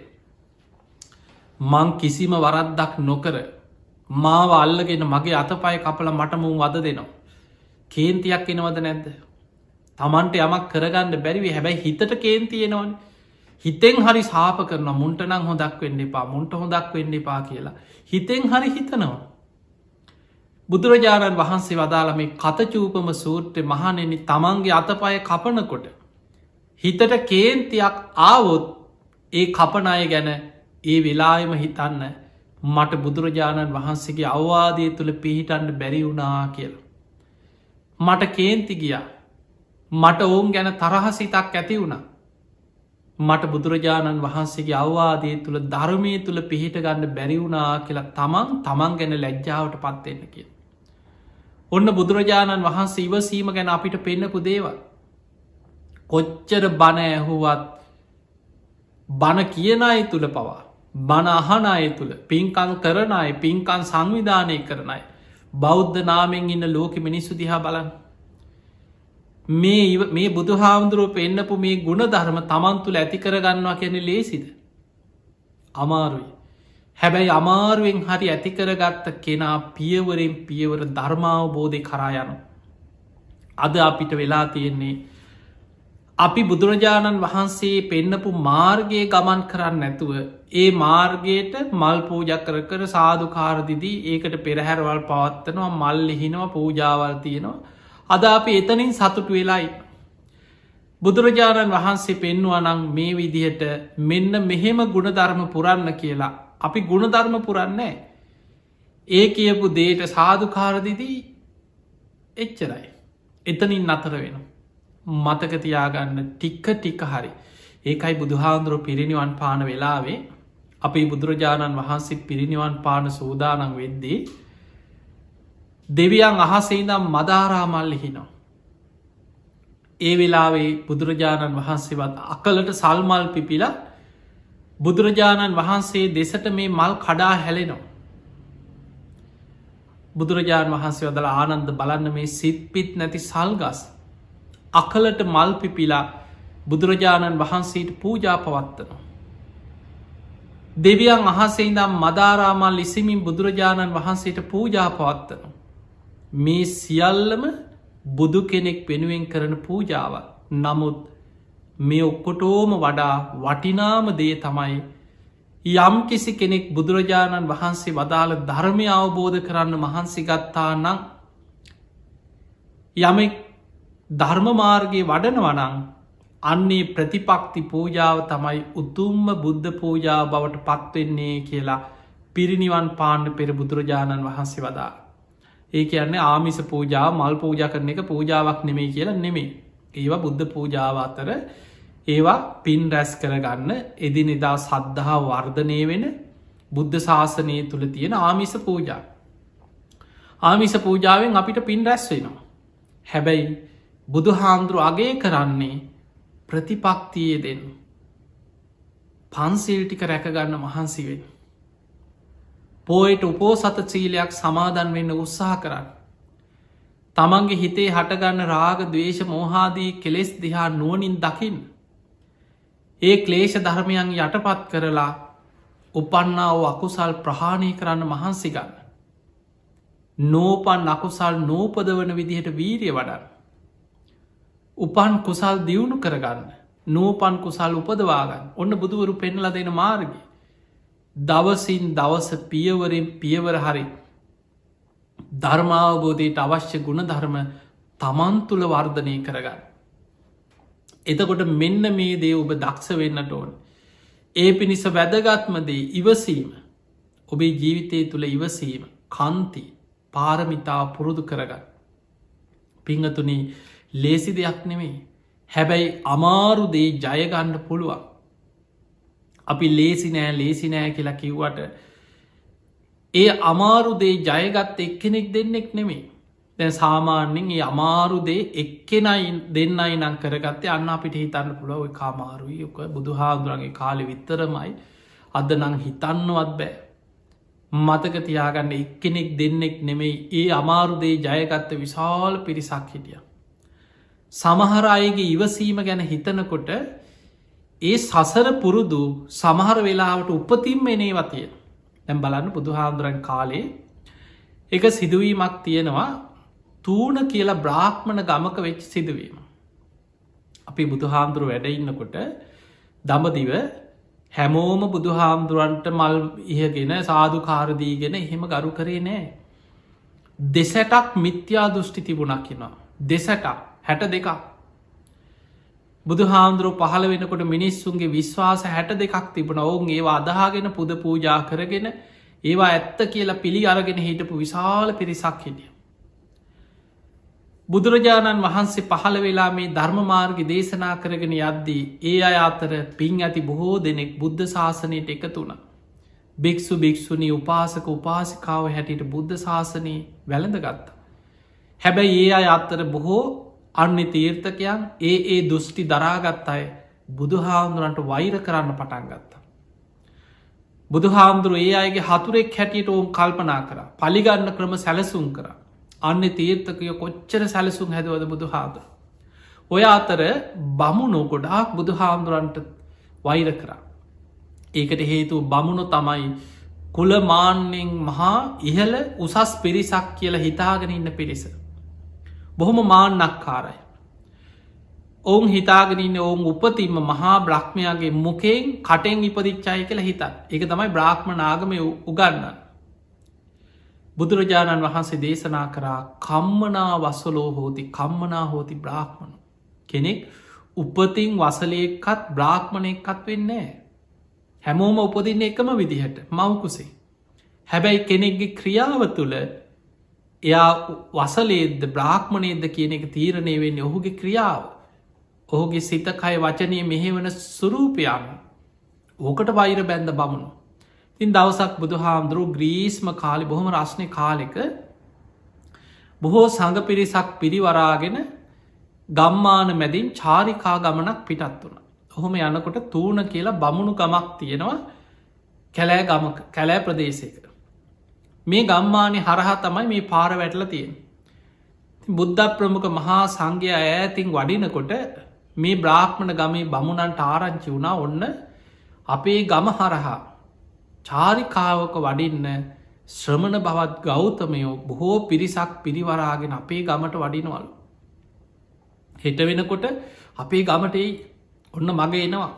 මං කිසිම වරද්දක් නොකර මාව අල්ලගෙන මගේ අතපය කපල මට මුන් වද දෙනවා. කේන්තියක් එනවද නැද්ද? තමන්ට යමක් කරගන්න බැරිවි. හැබැයි හිතට කේන්තියෙනවන. හිතෙන් හරි සාප කරන මුන්ට නං හොදක් වෙන්න එපා, මුන්ට හොදක් වෙන්න එපා කියලා හිතෙන් හරි හිතනවා. බුදුරජාණන් වහන්සේ වදාළ මේ කතචූපම සූත්‍රය මහණෙනි, තමන්ගේ අතපය කපනකොට හිතට කේන්තියක් ආවොත් ඒ කපන අය ගැන ඒ වෙලායම හිතන්න මට බුදුරජාණන් වහන්සේගේ අවවාදය තුළ පිහිටන්න බැරි වුණා කියලා. මට කේන්ති ගියා. මට ඔවුන් ගැන තරහසිතක් ඇති වුණා. මට බුදුරජාණන් වහන්සේගේ අවවාදය තුළ ධර්මය තුළ පිහිට ගන්න බැරි වුණා කියලා තමන් ගැන ලැජ්ජාවට පත්වෙන්න කිය. ඔන්න බුදුරජාණන් වහන්සේ ඉවසීම ගැන අපිට පෙන්නපු දේවල්. කොච්චර බණ ඇහුවත් බණ කියන අය තුළ පවා, බණ අහන අය තුළ, පින්කං කරන අය, පින්කං සංවිධානය කරන අය, බෞද්ධ නාමෙන් ඉන්න ලෝක මිනිස්සු දිහා බලන්න. මේ බුදු හාමුදුරුව පෙන්නපු මේ ගුණ ධර්ම තමන් තුළ ඇති කරගන්නවා කියන්නේ ලේසිද? අමාරුයි. හැබැයි අමාරුවෙන් හරි ඇතිකරගත්ත කෙනා පියවරෙන් පියවර ධර්මාවබෝධය කරා යන. අද අපිට වෙලා තියෙන්නේ අපි බුදුරජාණන් වහන්සේ පෙන්නපු මාර්ගයේ ගමන් කරන්න නැතුව ඒ මාර්ගයට මල් පූජ කර සාධකාරදිදී ඒකට පෙරහැරවල් පවත්වනවා, මල් ලිහිනවා, පූජාවල් තියෙනවා. අද අපි එතනින් සතුටු වෙලායි. බුදුරජාණන් වහන්සේ පෙන්වා නම් මේ විදිහට මෙන්න මෙහෙම ගුණධර්ම පුරන්න කියලා අපි ගුණධර්ම පුරන්නේ. ඒ කියපු දේට සාධකාරදිදී එච්චරයි. එතනින් නතර වෙන. මතකතියාගන්න ටික්ක හරි. ඒකයි බුදුහාන්දුරුව පිරිනිවන් පාන වෙලාවේ අපි බුදුරජාණන් වහන්සේ පිරිනිවන් පාන සූදානන් වෙද්දී දෙවියන් අහසේදම් මදාරාමල් ලිහිනවා. ඒ වෙලාවේ බුදුරජාණන් වහන්සේවත් අකලට සල්මල් පිපිලා බුදුරජාණන් වහන්සේ දෙසට මේ මල් කඩා හැලෙනවා. බුදුරජාණන් වහන්සේ වදලා ආනන්ද බලන්න මේ සිත්පිත් නැති සල්ගස් අකලට මල් පිපිලා බුදුරජාණන් වහන්සේට පූජා පවත්වනවා. දෙවියන් අහසේදම් මදාරාමල් ඉසිමින් බුදුරජාණන් වහන්සේට පූජා පවත්වනවා. මේ සියල්ලම බුදු කෙනෙක් වෙනුවෙන් කරන පූජාවක්. නමුත් මේ ඔක්කොටෝම වඩා වටිනාම දේ තමයි යම් කිසි කෙනෙක් බුදුරජාණන් වහන්සේ වදාළ ධර්මය අවබෝධ කරන්න මහන්සිගත්තා නම්, යමෙක් ධර්ම මාර්ගයේ වඩනවනං අන්නේ ප්‍රතිපක්ති පූජාව තමයි උතුම්ම බුද්ධ පූජාව බවට පත්වෙන්නේ කියලා පිරිනිවන් පාන්න පෙර බුදුරජාණන් වහන්සේ වදා. ඒ කියන්නේ ආමිස පූජාව, මල් පූජා කරන එක පූජාවක් නෙමෙයි කියලා නෙමෙයි. ඒවා බුද්ධ පූජාව අතර ඒවා පින් රැස් කරගන්න එදිනෙදා සද්ධා වර්ධනය වෙන බුද්ධ ශාසනය තුළ තියෙන ආමිස පූජා. ආමිස පූජාවෙන් අපිට පින් රැස් වෙනවා. හැබැයි බුදු හාමුදුරු අගේ කරන්නේ ප්‍රතිපක්තියේ දෙන්න. පන්සිල් ටික රැකගන්න මහන්සිවෙන්. පෝයට උපෝසත සීලයක් සමාදන් වෙන්න උත්සාහ කරන්න. තමන්ගේ හිතේ හටගන්න රාග, ද්වේෂ, මෝහාදී කෙලෙස් දිහා නුවණින් දකින්න. ඒ ක්ලේශ ධර්මයන් යටපත් කරලා උපන්නා වූ අකුසල් ප්‍රහාණය කරන්න මහන්සි ගන්න. නෝපන් අකුසල් නෝපදවන විදිහට වීරිය වඩන්න. උපන් කුසල් දියුණු කරගන්න. නෝපන් කුසල් උපදවාගන්න. ඔන්න බුදුවරු පෙන්ල දෙන මාර්ග. දවසින් දවස පියවරෙන් පියවර හරි ධර්මාවබෝධයට අවශ්‍ය ගුණ ධර්ම තමන් තුළ වර්ධනය කරගන්න. එතකොට මෙන්න මේ දේ ඔබ දක්ෂ වෙන්නට ඕන. ඒ පිණිස වැදගත්මදේ ඉවසීම. ඔබේ ජීවිතය තුළ ඉවසීම කන්ති පාරමිතාව පුරුදු කරගන්න. පිංහතුනි ලේසි දෙයක් නෙමේ. හැබැයි අමාරුදේ ජයගණ්ඩ පුළුවන්. අපි ලේසි නෑ කියලා කිව්වට ඒ අමාරුදේ ජයගත් එක්කෙනෙක් දෙන්නෙක් නෙමේ. දැ සාමාන්‍යෙන් ඒ අමාරුදේ එක්කෙනයි දෙන්නයි නම් කරගත්තේ අන්න අපිට හිතන්න පුළුව ඔය කාමාරුයි යොක බුදු හාදුරන්ගේ කාලෙ විත්තරමයි අද නං හිතන්නවත් බෑ. මතක තියාගන්න එක්කෙනෙක් දෙන්නෙක් නෙමෙයි ඒ අමාරුදේ ජයගත්ත විශාල පිරිසක් හිටිය. සමහර අයගේ ඉවසීම ගැන හිතනකොට ඒ සසර පුරුදු සමහර වෙලාවට උපතින් මෙනේ වතිය. දැම් බලන්න බුදු හාදුරන් කාලේ එක සිදුවීමක් තියෙනවා තූන කියලා බ්‍රාහ්මණ ගමක වෙච්ච සිදුවීම. අපි බුදු හාමුදුරු වැඩඉන්නකොට දඹදිව හැමෝම බුදු හාමුදුරුවන්ට මල් ඉහගෙන සාධකාරදීගෙන එහෙම ගරු කරේ නෑ. දෙසටක් මිත්‍යා දෘෂ්ටි තිබුණක් කියෙනවා. දෙසටක් 62. බුදු හාමුදුරුව පහළ වෙනකොට මිනිස්සුන්ගේ විශ්වාස 62ක් තිබුණ ඔවුන් ඒවා අදහාගෙන පුද පූජා කරගෙන ඒවා ඇත්ත කියලා පිළි අරගෙන හිටපු විශාල පිරිසක් හිටිය. බුදුරජාණන් වහන්සේ පහළ වෙලා මේ ධර්මමාර්ග දේශනා කරගෙන යද්දී ඒ අය අතර පින් ඇති බොහෝ දෙනෙක් බුද්ධ ශාසනයට එකතුන. භික්‍ෂු භික්‍ෂුණී උපාසක උපාසිකාව හැටියට බුද්ධ ශාසනයේ වැළඳ ගත්ත. හැබැයි ඒ අය අත්තර බොහෝ අන්‍ය තීර්ථකයන් ඒ දෘෂ්ටි දරාගත් අය බුදු හාමුදුරන්ට වෛර කරන්න පටන් ගත්තා. බුදු හාමුදුරුව ඒ අයගේ හතුරෙක් හැටියට ඔවුන් කල්පනා කර පලිගන්න ක්‍රම සැලසුම් කර අන්න තීර්ථකය කොච්චර සැලසුම් හැදවද බුදු හාදුර. ඔය අතර බමුණු ගොඩාක් බුදු හාමුදුරන්ට වෛර කරා. ඒකට හේතු බමුණු තමයි කුලමාන්‍යෙන් මහා ඉහල උසස් පිරිසක් කියලා හිතාගෙන ඉන්න පිරිස. බොහොම මාන්නක්කාරයි. ඔවුන් හිතාගෙනන්න ඔවුන් උපතින්ම මහා බ්‍රහ්මයාගේ මුකෙන් කටෙන් ඉපදිච්චාය කියලා හිතන් එක තමයි බ්‍රාහ්ම නාගම උගන්න. බුදුරජාණන් වහන්සේ දේශනා කරා කම්මනා වසලෝ හෝති කම්මනා හෝති බ්‍රාහ්මණු. කෙනෙක් උපතින් වසලයක්කත් බ්‍රාහ්මණයක්කත් වෙන්නේ. හැමෝම උපදින්න එකම විදිහට මවකුසේ. හැබැයි කෙනෙක්ගේ ක්‍රියාව තුළ එයා වසලේද බ්‍රාහ්මණයද කියන එක තීරණය වෙන්නේ ඔහුගේ ක්‍රියාව. ඔහුගේ සිතකය වචනය මෙහෙවන සුරූපයාම ඕකට වෛර බැන්ද බමුණු. තින් දවසක් බුදු හාමුදුරුව ග්‍රීස්ම කාලි බොහොම රශ්නය කාලෙක බොහෝ සඟ පිරිසක් පිරිවරාගෙන ගම්මාන මැදින් චාරිකා ගමනක් පිටත් වුණ. ඔහොම යනකොට තූන කියලා බමුණු ගමක් තියෙනවා කැලෑ ගමක කැලෑ ප්‍රදේශයක. මේ ගම්මානය හරහා තමයි මේ පාර වැටල තියෙන. බුද්ධ ප්‍රමුඛ මහා සංඝය ඈතින් වඩිනකොට මේ බ්‍රාහ්මණ ගමේ බමුණන්ට ආරංචි වුණා ඔන්න අපේ ගම හරහා චාරිකාවක වඩින්න ශ්‍රමණ බවත් ගෞතමයෝ බොහෝ පිරිසක් පිරිවරාගෙන අපේ ගමට වඩිනවලු. හෙට වෙනකොට අපේ ගමටයි ඔන්න මග එනවා.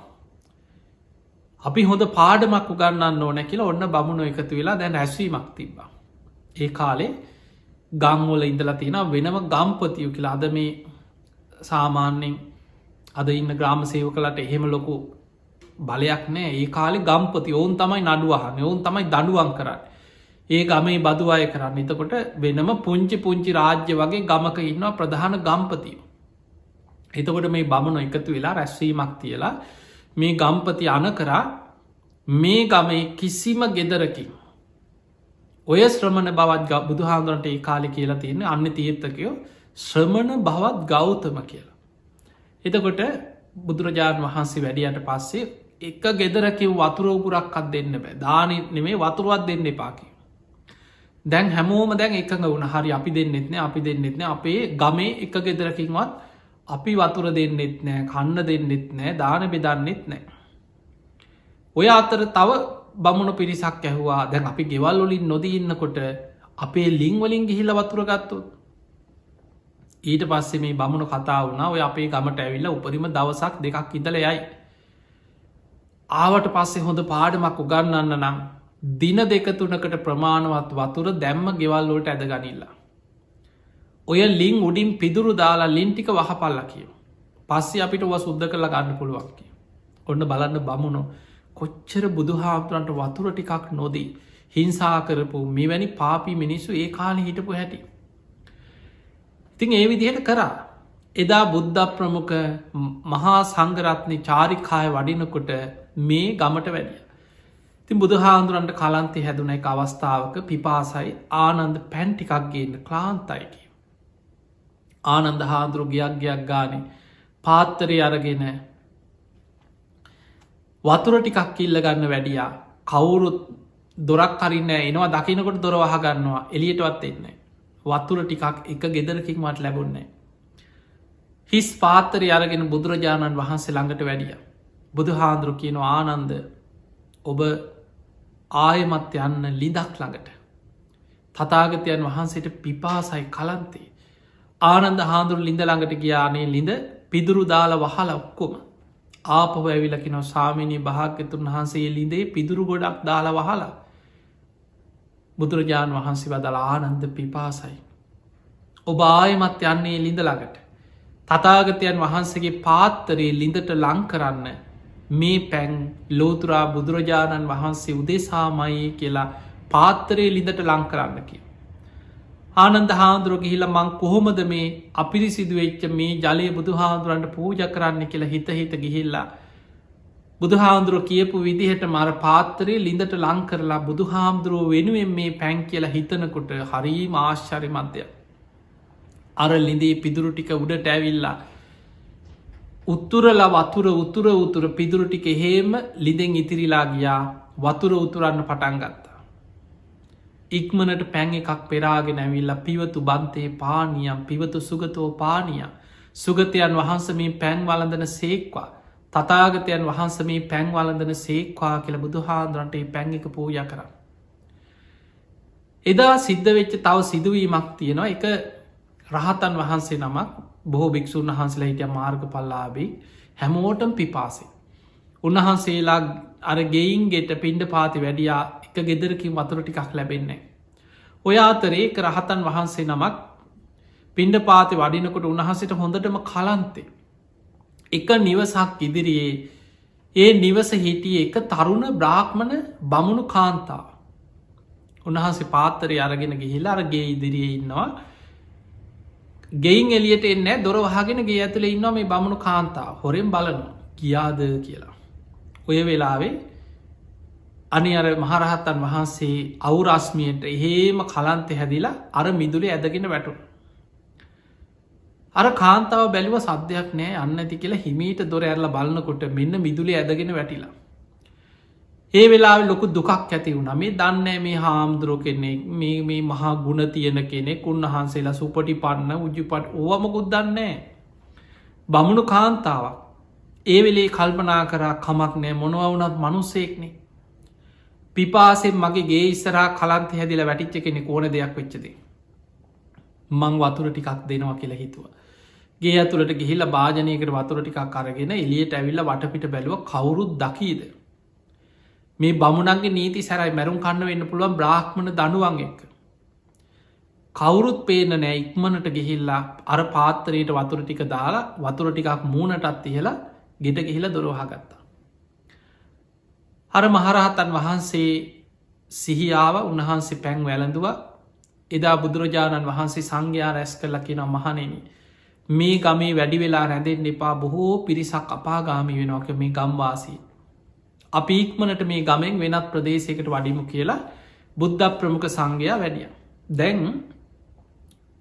අපි හොඳ පාඩමක් උගන්නන්න ඕන කියලා ඔන්න බමුණු එකතු වෙලා දැන් ඇස්වීමක් තිබ්බා. ඒ කාලේ ගංවල ඉඳලා තියෙන වෙනම ගම්පතියු කියලා අද මේ සාමාන්‍යෙන් අද ඉන්න ග්‍රාම සේවකලට එහෙම ලොකු බලයක් නෑ. ඒ කාලෙ ගම්පති ඔවුන් තමයි නඩුවහන්න ඔවුන් තමයි දඩුවන් කරන්න. ඒ ගමේ බදුවාය කරන්න එතකොට වෙනම පුංචි පුංචි රාජ්‍ය වගේ ගමක ඉන්නවා ප්‍රධාන ගම්පතියෝ. එතකොට මේ බමුණු එකතු වෙලා රැස්වීමක් තියලා මේ ගම්පති අන කරා මේ ගමේ කිසිම ගෙදරකින් ඔය ශ්‍රමණ බවත් බුදු හාමුදුරන්ට ඒ කාලෙ කියලා තියෙන අන්න තීර්ථකයෝ ශ්‍රමණ බවත් ගෞතම කියලා. එතකොට බුදුරජාණන් වහන්සේ වැඩියට පස්සේ එක ගෙදරකිව වතුරෝපුරක්කත් දෙන්න බෑ දාන නෙමේ වතුරුවත් දෙන්න එපාකි. දැන් හැමෝම දැන් එකඟ වුණ හරි අපි දෙන්නෙත්න අපි දෙන්නෙත්න අපේ ගමේ එක ගෙදරකින්වත් අපි වතුර දෙන්නෙත් නෑ කන්න දෙන්නෙත් නෑ දාන බෙදන්නෙත් නෑ. ඔය අතර තව බමුණු පිරිසක් ඇහවා දැන් අපි ගෙවල් වලින් නොදී ඉන්නකොට අපේ ලිං වලින් ගිහිල්ල වතුර ගත්තොත් ඊට පස්සේ මේ බමුණු කතා වුණා ඔය අපේ ගමට ඇවිල්ල උපරිම දවසක් දෙකක් ඉදල යයි. ආවට පස්සේ හොඳ පාඩමක් උගන්නන්න නම් දින 2-3කට ප්‍රමාණවත් වතුර දැම්ම ගෙවල්ලෝට ඇද ගනිල්ලා. ඔය ලිං උඩින් පිදුරු දාලා ලින් ටික වහපල්ල කියව. පස්සේ අපිට ඔව සුද්ද කරලා ගන්න පුළුවන් කිය. ඔන්න බලන්න බමුණු කොච්චර බුදුහාමුදුරන්ට වතුර ටිකක් නොදී හිංසා කරපු මෙවැනි පාපී මිනිස්සු ඒ කාලේ හිටපු හැටි. ඉතින් ඒ විදිහට කරා. එදා බුද්ධ ප්‍රමුඛ මහා සංඝරත්නය චාරිකාය වඩිනකොට මේ ගමට වැඩිය. ඉතින් බුදුහාමුදුරන්ට කලන්තේ හැදුන එක අවස්ථාවක පිපාසයි ආනන්ද පැන් ටිකක් ගේන්න ක්ලාන්තයි කිය. ආනන්ද හාමුදුරු ගයක් ගානේ පාත්තරය අරගෙන වතුර ටිකක් ඉල්ල ගන්න වැඩියා කවුරුත් දොරක් කරින්න එනවා දකිනකොට දොර වහගන්නවා එලියටවත් එන්නේ. වතුර ටිකක් එක ගෙදරකින් මට ලැබුන්නේ. හිස් පාත්තරය අරගෙන බුදුරජාණන් වහන්සේ ළඟට වැඩිය. බුදු හාන්දුරු කියන ආනන්ද ඔබ ආයමත් යන්න ලිදක් ළඟට. තතාගතයන් වහන්සේට පිපාසයි කලන්තේ. ආනන්ද හාන්දුරු ලිඳ ළඟට ගියානේ ලිඳ පිදුරු දාල වහල ඔක්කොම. ආපව ඇවිලකිනව සාමිනී භාග්‍යතුන් වහන්සේ ලිඳේ පිදුරු ගොඩක් දාල වහලා. බුදුරජාණන් වහන්සේ වදල ආනන්ද පිපාසයි. ඔබ ආයමත් යන්නේ ලිඳ ළඟට. තතාගතයන් වහන්සේගේ පාත්තරයේ ලිඳට ලං කරන්න මේ පැන් ලෝතුරා බුදුරජාණන් වහන්සේ උදෙසාමයි කියලා පාත්තරයේ ලිඳට ලං කරන්න කිය. ආනන්ද හාමුදුරුවෝ ගිහිල්ලා මං කොහොමද මේ අපිරිසිදු වෙච්ච මේ ජලය බුදුහාමුදුරන්ට පූජා කරන්න කියලා හිත ගිහිල්ලා බුදුහාමුදුරුවෝ කියපු විදිහට මර පාත්තරයේ ලිඳට ලං කරලා බුදුහාමුදුරුවෝ වෙනුවෙන් මේ පැන් කියලා හිතනකොට හරිම ආශ්චර්යමත්ය. අර ලිඳේ පිදුරු ටික උඩට ඇවිල්ලා උත්තුරලා වතුර පිදුරු ටික එහෙම ලිඳෙන් ඉතිරිලා ගියා වතුර උතුරන්න පටන් ගත්තා. ඉක්මනට පැන් එකක් පෙරාගෙන ඇවිල්ලා පිවතු බන්තේ පානියම් පිවතු සුගතෝ පානිය සුගතයන් වහන්ස මේ පැන් වලඳන සේක්වා තතාගතයන් වහන්ස මේ පැන් වලඳන සේක්වා කියල බුදුහාන්දුරන්ට පැන් එක පූජ කර. එදා සිද්ධ වෙච්ච තව සිදුවීමක් තියෙනවා එක රහතන් වහන්සේ නමක් බොහෝ භික්‍ෂූන් වහන්සේලා හිටිය මාර්ග පල්ලාබී හැමෝටම් පිපාසේ. උන්වහන්සේලා අර ගෙයින් ගෙට පින්ඩ පාති වැඩියා එක ගෙදරකින් වතුර ටිකක් ලැබෙන්නේ. ඔය අතරේ රහතන් වහන්සේ නමක් පින්ඩ පාති වඩිනකොට උන්වහන්සේට හොඳටම කලන්තේ. එක නිවසක් ඉදිරියේ ඒ නිවස හිටිය එක තරුණ බ්‍රාහ්මණ බමුණු කාන්තාව. උන්වහන්සේ පාත්තරය අරගෙන ගිහිලා අරගේ ඉදිරියේ ඉන්නවා. ගෙයින් එලියට එන්න දොර වහගෙන ගේ ඇතුළ ඉන්නවා මේ බමුණු කාන්තාව හොරෙන් බලනවා කියාද කියලා. ඔය වෙලාවේ අනි අර මහරහත්තන් වහන්සේ අවුරස්මියට එහෙම කලන්තෙ හැදිලා අර මිදුලේ ඇදගෙන වැටුන. අර කාන්තාව බැලිව සද්‍යයක් නෑ අන්න ඇති කියලා හිමීට දොර ඇරලා බලන්නකොට මෙන්න මිදුලේ ඇදගෙන වැටිලා. ඒ වෙලා ලොකු දුකක් ඇති වුණ මේ දන්නේ මේ හාමුදුරුව කෙනෙක් මේ මහා ගුණ තියෙන කෙනෙක් උන්වහන්සේලා සුපටි පන්න උජිපට ඕවමකුත් දන්නේ. බමුණු කාන්තාවක් ඒ වෙලේ කල්පනා කරා කමක් නෑ මොනවුනත් මනුස්සෙක්නේ. පිපාසෙන් මගේ ගේ ඉස්සරා කලන්ත හැදිල වැටිච්ච කෙනෙ ඕන දෙයක් වෙච්චදේ. මං වතුර ටිකක් දෙනවා කියලා හිතුව. ගේ ඇතුළට ගිහිල්ල භාජනයකට වතුර ටිකක් අරගෙන එලියට ඇවිල්ල වටපිට බැලුව කවුරුත් දකීද. මේ බමුණන්ගේ නීති සැරයි මැරුම් කන්න වෙන්න පුළුවන් බ්‍රාහ්මණ දනුවන් එක්ක. කවුරුත් පේන නෑ ඉක්මනට ගිහිල්ලා අර පාත්තරයට වතුර ටික දාලා වතුර ටිකක් මූුණටත් ඉහලා ගෙට ගිහිල දොරවාගත්තා. අර මහරහතන් වහන්සේ සිහියාව උන්වහන්සේ පැන් වැළඳුව එදා බුදුරජාණන් වහන්සේ සංඝයා රැස් කරලා කියන මහනෙන මේ ගමේ වැඩි වෙලා රැඳෙන් එපා බොහෝ පිරිසක් අපාගාමි වෙනක මේ ගම්වාසී. අපි ඉක්මනට මේ ගමෙන් වෙනත් ප්‍රදේශයකට වඩිමු කියලා බුද්ධ ප්‍රමුඛ සංඝයා වැඩිය. දැන්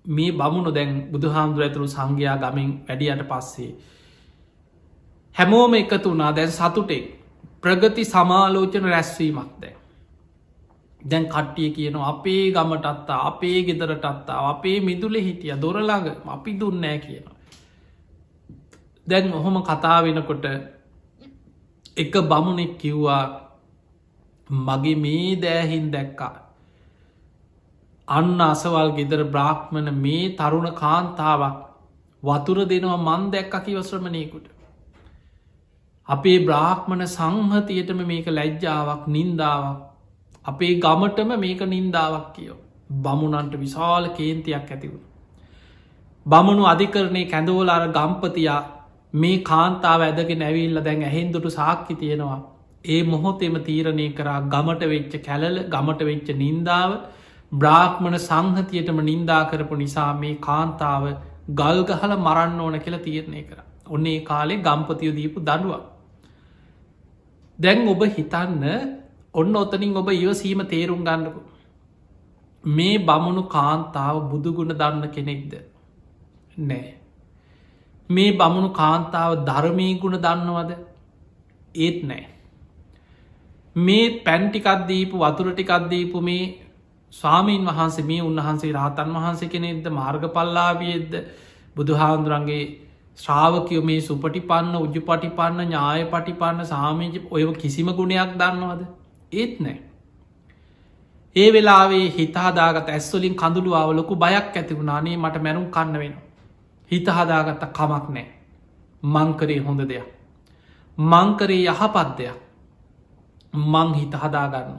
මේ බමුණු දැන් බුදුහාමුදුර ඇතුළු සංඝයා ගමෙන් වැඩියට පස්සේ. හැමෝම එකතු වුණා දැන් සතුටෙක් ප්‍රගති සමාලෝචන රැස්වීමක් දැන්. දැන් කට්ටිය කියනවා අපේ ගමටත්තා අපේ ගෙදරටත්තා අපේ මිදුලෙ හිටිය දොරළඟ අපි දුන්නෑ කියනවා. දැන් ඔහොම කතා වෙනකොට එක බමුණෙක් කිව්වා මගේ මේ දෑහින් දැක්කා අන්න අසවල් ගෙදර බ්‍රාහ්මණ මේ තරුණ කාන්තාවක් වතුර දෙනවා මන් දැක්ක කිව ශ්‍රමණයකුට. අපේ බ්‍රාහ්මණ සංහතියටම මේක ලැජ්ජාවක් නින්දාවක් අපේ ගමටම මේක නින්දාවක් කියෝ. බමුණන්ට විශාල කේන්තියක් ඇතිවුණ. බමුණු අධිකරණය කැඳවෝල අර ගම්පතියා මේ කාන්තාව ඇදගෙන ඇවිල්ල දැන් ඇහෙන්දුටු සාක්කි තියෙනවා. ඒ මොහොතෙම තීරණය කරා ගමට වෙච්ච කැලල ගමට වෙච්ච නින්දාව බ්‍රාහ්මණ සංහතියටම නින්දා කරපු නිසා මේ කාන්තාව ගල්ගහල මරන්න ඕන කියලා තීරණය කර. ඔන්නේ කාලේ ගම්පතියෝ දීපු දඩුවක්. දැන් ඔබ හිතන්න ඔන්න ඔතනින් ඔබ ඉවසීම තේරුම් ගන්නකු. මේ බමුණු කාන්තාව බුදුගුණ දන්න කෙනෙක්ද නෑ. මේ බමුණු කාන්තාව ධර්මී ගුණ දන්නවද ඒත් නෑ. මේ පැන්ටිකක්දීපු වතුරටිකක්දීපු මේ ස්වාමීන් වහන්සේ මේ උන්වහන්සේ රහතන් වහන්සේ කෙනෙක්ද මාර්ගපල්ලාවියෙද්ද බුදුහාන්දුරන්ගේ ශ්‍රාවකයෝ මේ සුපටිපන්න උජු පටිපන්න ඥාය පටිපන්න සාමීජ ඔය කිසිම ගුණයක් දන්නවද ඒත් නෑ. ඒ වෙලාවේ හිතහදාගත ඇස්වලින් කඳුළුවාව ලොකු බයක් ඇතිවුණානේ මට මැරුම් කන්න වෙන. හිතහදාගත්ත කමක් නෑ. මංකරේ හොඳ දෙයක්. මංකරේ යහපත් දෙයක්. මං හිත හදාගන්න.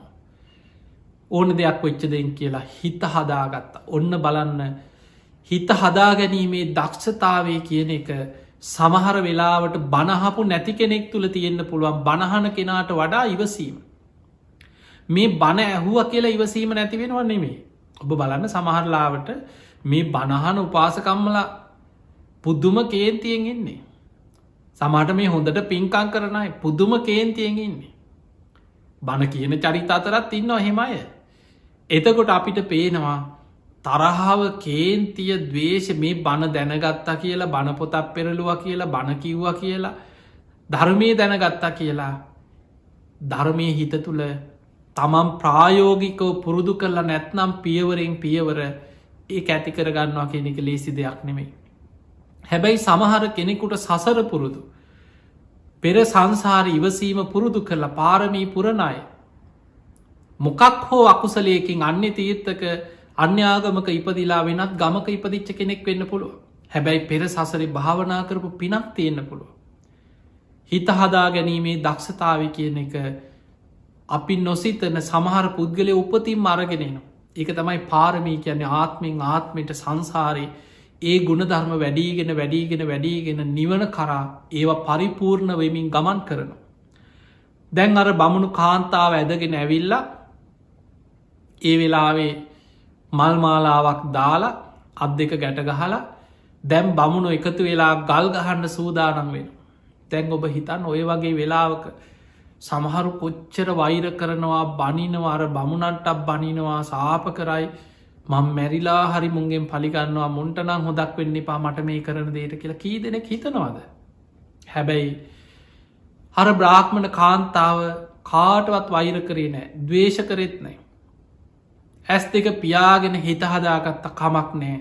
ඕන දෙයක් වෙච්ච දෙෙන් කියලා හිත හදාගත්ත. ඔන්න බලන්න හිත හදාගැනීමේ දක්ෂතාවය කියන එක සමහර වෙලාවට බණහපු නැති කෙනෙක් තුළ තියෙන්න්න පුළුවන් බණහන කෙනාට වඩා ඉවසීම. මේ බණ ඇහුව කියලා ඉවසීම නැතිවෙනවා නෙමේ. ඔබ බලන්න සමහරලාවට මේ බණහන උපාසකම්මල පුද්දුම කේන්තියෙන් ඉන්නේ. සමට මේ හොඳට පින්කං කරනයි පුදුම කේන්තියෙන් ඉන්නේ. බණ කියන චරිත අතරත් ඉන්න එහෙමය. එතකොට අපිට පේනවා තරහාව කේන්තිය දවේශ මේ බණ දැනගත්තා කියලා බණපොතක් පෙරලුව කියලා බණ කිව්ව කියලා ධර්මය දැනගත්තා කියලා ධර්මය හිත තුළ තමන් ප්‍රායෝගිකව පුරුදු කරලා නැත්නම් පියවරෙන් පියවර ඒ ඇති කරගන්නවා කෙනෙක ලේසි දෙයක් නෙමෙයි. හැබැයි සමහර කෙනෙකුට සසර පුරුදු පෙර සංසාර ඉවසීම පුරුදු කරලා පාරමී පුරණය මොකක් හෝ අකුසලයකින් අන්‍ය තීර්ථක අන්‍යාගමක ඉපදිලා වෙනත් ගමක ඉපදිච්ච කෙනෙක් වෙන්න පුළුව. හැබැයි පෙර සසරි භාවනා කරපු පිනක් තියෙන්න්න පුළුව. හිත හදා ගැනීමේ දක්ෂතාව කියන එක අපි නොසිතන සමහර පුද්ගලය උපතින් අරගෙනනවා. ඒක තමයි පාරමී කියන්නේ ආත්මෙන් ආත්මයට සංසාරයේ ඒ ගුණධර්ම වැඩීගෙන වැඩීගෙන නිවන කරා ඒවා පරිපූර්ණ වෙමින් ගමන් කරනවා. දැන් අර බමුණු කාන්තාව ඇදගෙන ඇවිල්ලා ඒ වෙලාවේ මල්මාලාවක් දාලා අත් දෙක ගැට ගහලා දැම් බමුණු එකතු වෙලා ගල් ගහන්ඩ සූදානම් වෙන. තැන් ඔබ හිතන් ඔය වගේ වෙලාවක සමහරු කොච්චර වෛර කරනවා බනිනවා අර බමුණන්ටක් බනිනවා සාප කරයි මං මැරිලා හරි මුන්ගෙන් පලිගන්නවා මුන්ටනම් හොදක් වෙන්න එපා මට මේ කරන දේට කියලා කී දෙනෙක් හිතනවාද. හැබැයි හර බ්‍රාහ්මණ කාන්තාව කාටවත් වෛර කරේ නෑ දවේශ කරෙත් නෑ. ඇස් දෙක පියාගෙන හිත හදාගත්ත කමක් නෑ.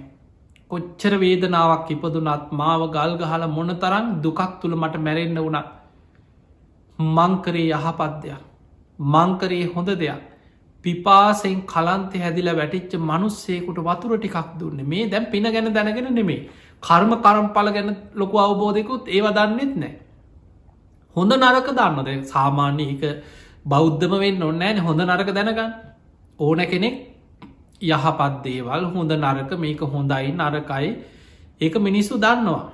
කොච්චර වේදනාවක් ඉපදුනත් මාව ගල් ගහල මොන තරන් දුකක් තුළ මට මැරෙන්න්න වුණත් මංකරේ යහපත් දෙයක් මංකරේ හොඳ දෙයක් පිපාසෙන් කලන්තෙ හැදිල වැටිච්ච මනුස්සේකුට වතුර ටිකක් දුන්න මේ දැම් පින ගැන දැනගෙන නෙමේ කර්ම කරම්පල ගැන ලොකු අවබෝධයකුත් ඒව දන්නෙත් නෑ. හොඳ නරක දන්නද සාමාන්‍ය එක බෞද්ධම වෙන්න ඔන්නෑන හොඳ නරක දැනගන්න ඕන කෙනෙක් යහපත් දේවල් හොඳ නරක මේක හොඳයි නරකයි ඒක මිනිස්සු දන්නවා.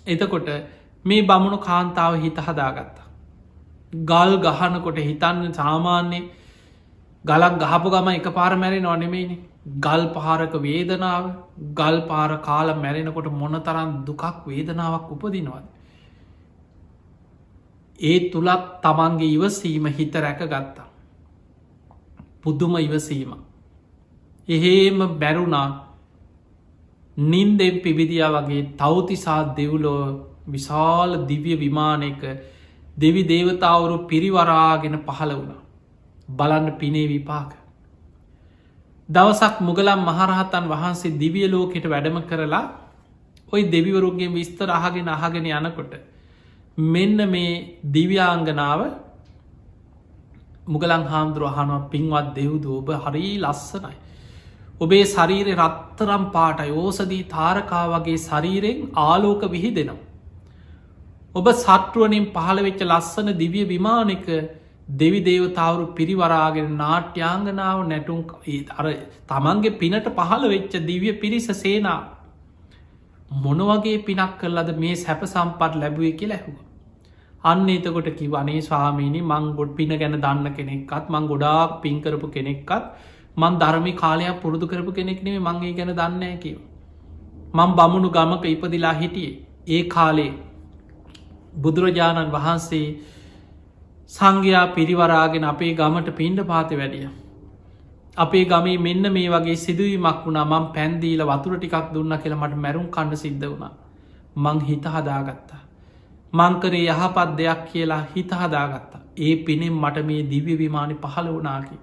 එතකොට මේ බමුණු කාන්තාව හිත හදාගත්තා. ගල් ගහනකොට හිතන්න සාමාන්‍ය ගලක් ගහපු ගම එක පාර මැරෙ නොනෙමයිනි ගල් පහරක වේදනාව ගල් පාර කාල මැරෙනකොට මොන තරන් දුකක් වේදනාවක් උපදිනවද. ඒ තුළත් තමන්ගේ ඉවසීම හිත රැක ගත්තා. පුදුම ඉවසීම. එහෙම බැරුණා නින්දෙන් පිබිදිය වගේ තවතිසා දෙව්ලෝ විශාල දිව්‍ය විමානයක දෙවි දේවතාවරු පිරිවරාගෙන පහළ වුණ. බලන්න පිනේ විපාක. දවසක් මුගලම් මහරහතන් වහන්සේ දිවිය ලෝකෙට වැඩම කරලා ඔයි දෙවිවරුන්ගේ විස්තර අහගෙන යනකොට මෙන්න මේ දිව්‍යාංගනාව මුගලං හාමුදුරුව අහනවා පින්වත් දෙව්ද ඔබ හරි ලස්සනයි. ඔබේ ශරීරය රත්තරම් පාටයි ඕසදී තාරකා වගේ ශරීරෙන් ආලෝක විහි දෙනවා. ඔබ සට්ටුවනින් පහළ වෙච්ච ලස්සන දිවිය විමානක දෙවි දේවතාවරු පිරිවරාගෙන නාට්‍යාංගනාව නැටුම් අර තමන්ගේ පිනට පහළ වෙච්ච දිවිය පිරිස සේනා මොනවගේ පිනක් කරලද මේ සැප සම්පත් ලැබුවේ කියලා ඇහුව. අන්න එතකොට කිවනේ ස්වාමීනි මං ගොඩ පින ගැන දන්න කෙනෙක්කත් මං ගොඩාක් පින්කරපු කෙනෙක්කත් මන් ධර්මි කාලයක් පුරුදු කරපු කෙනෙක්නේ මංගේ ගැන දන්න කිව. මං බමුණු ගමක ඉපදිලා හිටියේ ඒ කාලේ බුදුරජාණන් වහන්සේ සංඝයා පිරිවරාගෙන අපේ ගමට පින්ඩ පාති වැඩිය. අපේ ගමේ මෙන්න මේ වගේ සිදුවීමක් වුණා මං පැන්දීල වතුර ටිකක් දුන්න කියලා මට මැරුම් කණ්ඩ සිද්ධ වුණා. මං හිත හදාගත්තා. මංකරේ යහපත් දෙයක් කියලා හිත හදාගත්තා. ඒ පිනෙම් මට මේ දිව්‍ය විමානි පහළ වනාකි.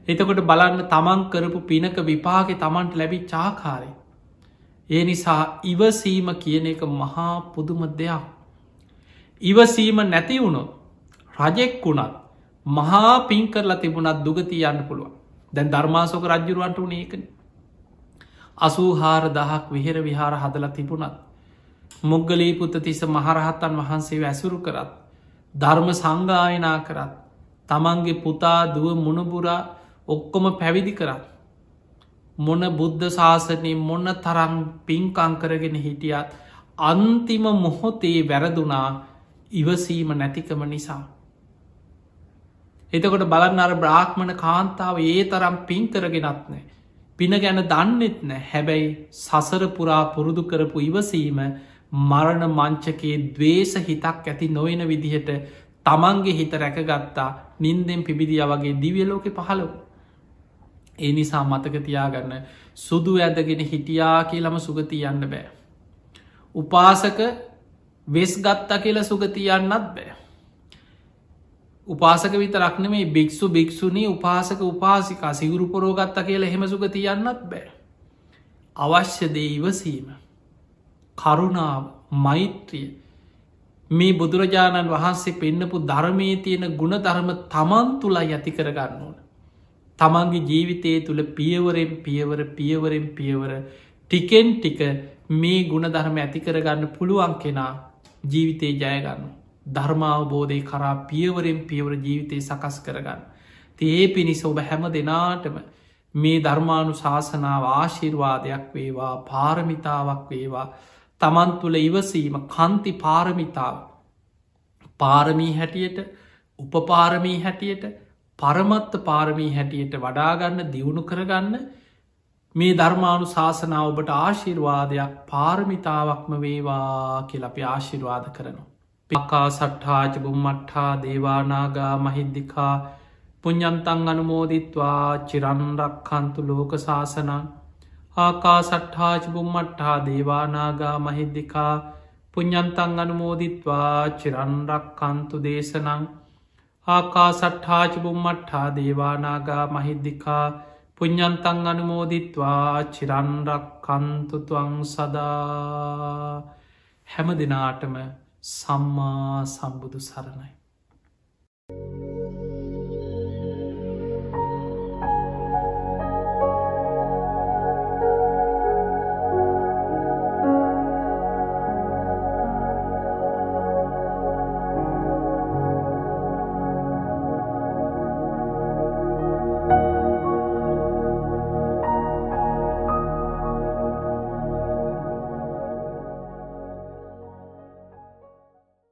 එතකොට බලන්න තමන් කරපු පිනක විපාගෙ තමන්ට ලැබි චාකාරය. ඒ නිසා ඉවසීම කියන එක මහා පුදුම දෙයක්. ඉවසීම නැති වුණොත් රජෙක් වුණත් මහා පින් කරලා තිබුණත් දුගති යන්න පුළුවන්. දැන් ධර්මාසෝක රජ්ජුරුවන්ට වුණ ඒකන 84,000ක් විහෙර විහාර හදලා තිබුණත් මොග්ගලී පුත්තතිස්ස මහරහත්තන් වහන්සේ ඇසුරු කරත් ධර්ම සංගායනා කරත් තමන්ගේ පුතා දුව මුණපුරා ඔක්කොම පැවිදි කරත් මොන බුද්ධ ශාසනය මොන්න තරම් පින්කංකරගෙන හිටියත් අන්තිම මොහොතේ වැරදුනා ඉවසීම නැතිකම නිසා. එතකොට බලන්න අර බ්‍රාහ්මණ කාන්තාව ඒ තරම් පින් කරගෙනත් නෑ පින ගැන දන්නෙත් නෑ හැබැයි සසර පුරා පුරුදු කරපු ඉවසීම මරණ මංචකයේ දවේශ හිතක් ඇති නොවෙන විදිහට තමන්ගේ හිත රැකගත්තා නින්දෙන් පිබිදිය වගේ දිවියලෝක පහළව. ඒ නිසා මතක තියාගන්න සුදු ඇදගෙන හිටියා කියලම සුගති යන්න බෑ. උපාසක වෙස් ගත්තා කියලා සුගති යන්නත් බෑ. උපාසක විතරක් නෙමේ භික්ෂු භික්ෂුණී උපාසක උපාසිකා සිවුරු පොරෝගත්තා කියලා එහෙම සුගති යන්නත් බෑ. අවශ්‍ය දේ ඉවසීම කරුණාව මෛත්‍රිය මේ බුදුරජාණන් වහන්සේ පෙන්නපු ධර්මයේ තියෙන ගුණ ධර්ම තමන් තුළයි ඇති කරගන්න ඕන. තමන්ගේ ජීවිතය තුළ පියවරෙන් පියවර පියවරෙන් පියවර ටිකෙන් ටික මේ ගුණ ධර්ම ඇති කරගන්න පුළුවන් කෙනා ජීවිතය ජයගන්න. ධර්මාවබෝධය කරා පියවරෙන් පියවර ජීවිතය සකස් කරගන්න. ඒ පිණිස ඔබ හැම දෙනාටම මේ ධර්මානු ශාසනාව ආශිර්වාදයක් වේවා පාරමිතාවක් වේවා තමන් තුළ ඉවසීම කන්ති පාරමිතාව පාරමී හැටියට උපපාරමී හැටියට පරමත්ත පාරමී හැටියට වඩාගන්න දියුණු කරගන්න මේ ධර්මානු ශාසනාව ඔබට ආශිර්වාදයක් පාරමිතාවක්ම වේවා කියලපි ආශිර්වාද කරනවා. පිකා සට්හාච බුම්මට්හා දේවානාගා මහිද්දිකා පුඤ්ඤන්තං අනුමෝදිත්වා චිරන්රක්ඛන්තු ලෝක ශාසනං ආකා සට්හාච බුම්මට්හා දේවානාගා මහිද්දිකා පුඤ්ඤන්තං අනුමෝදිත්වා චිරන්රක්ඛන්තු දේශනං ආකා සට්හාච බුම්මට්හා දේවානාගා මහිද්දිකා පුඤ්ඤන්තං අනුමෝදිත්වා චිරන්රක්ඛන්තු ත්වං සදා. හැම දිනාටම සම්මා සම්බුදු සරණයි.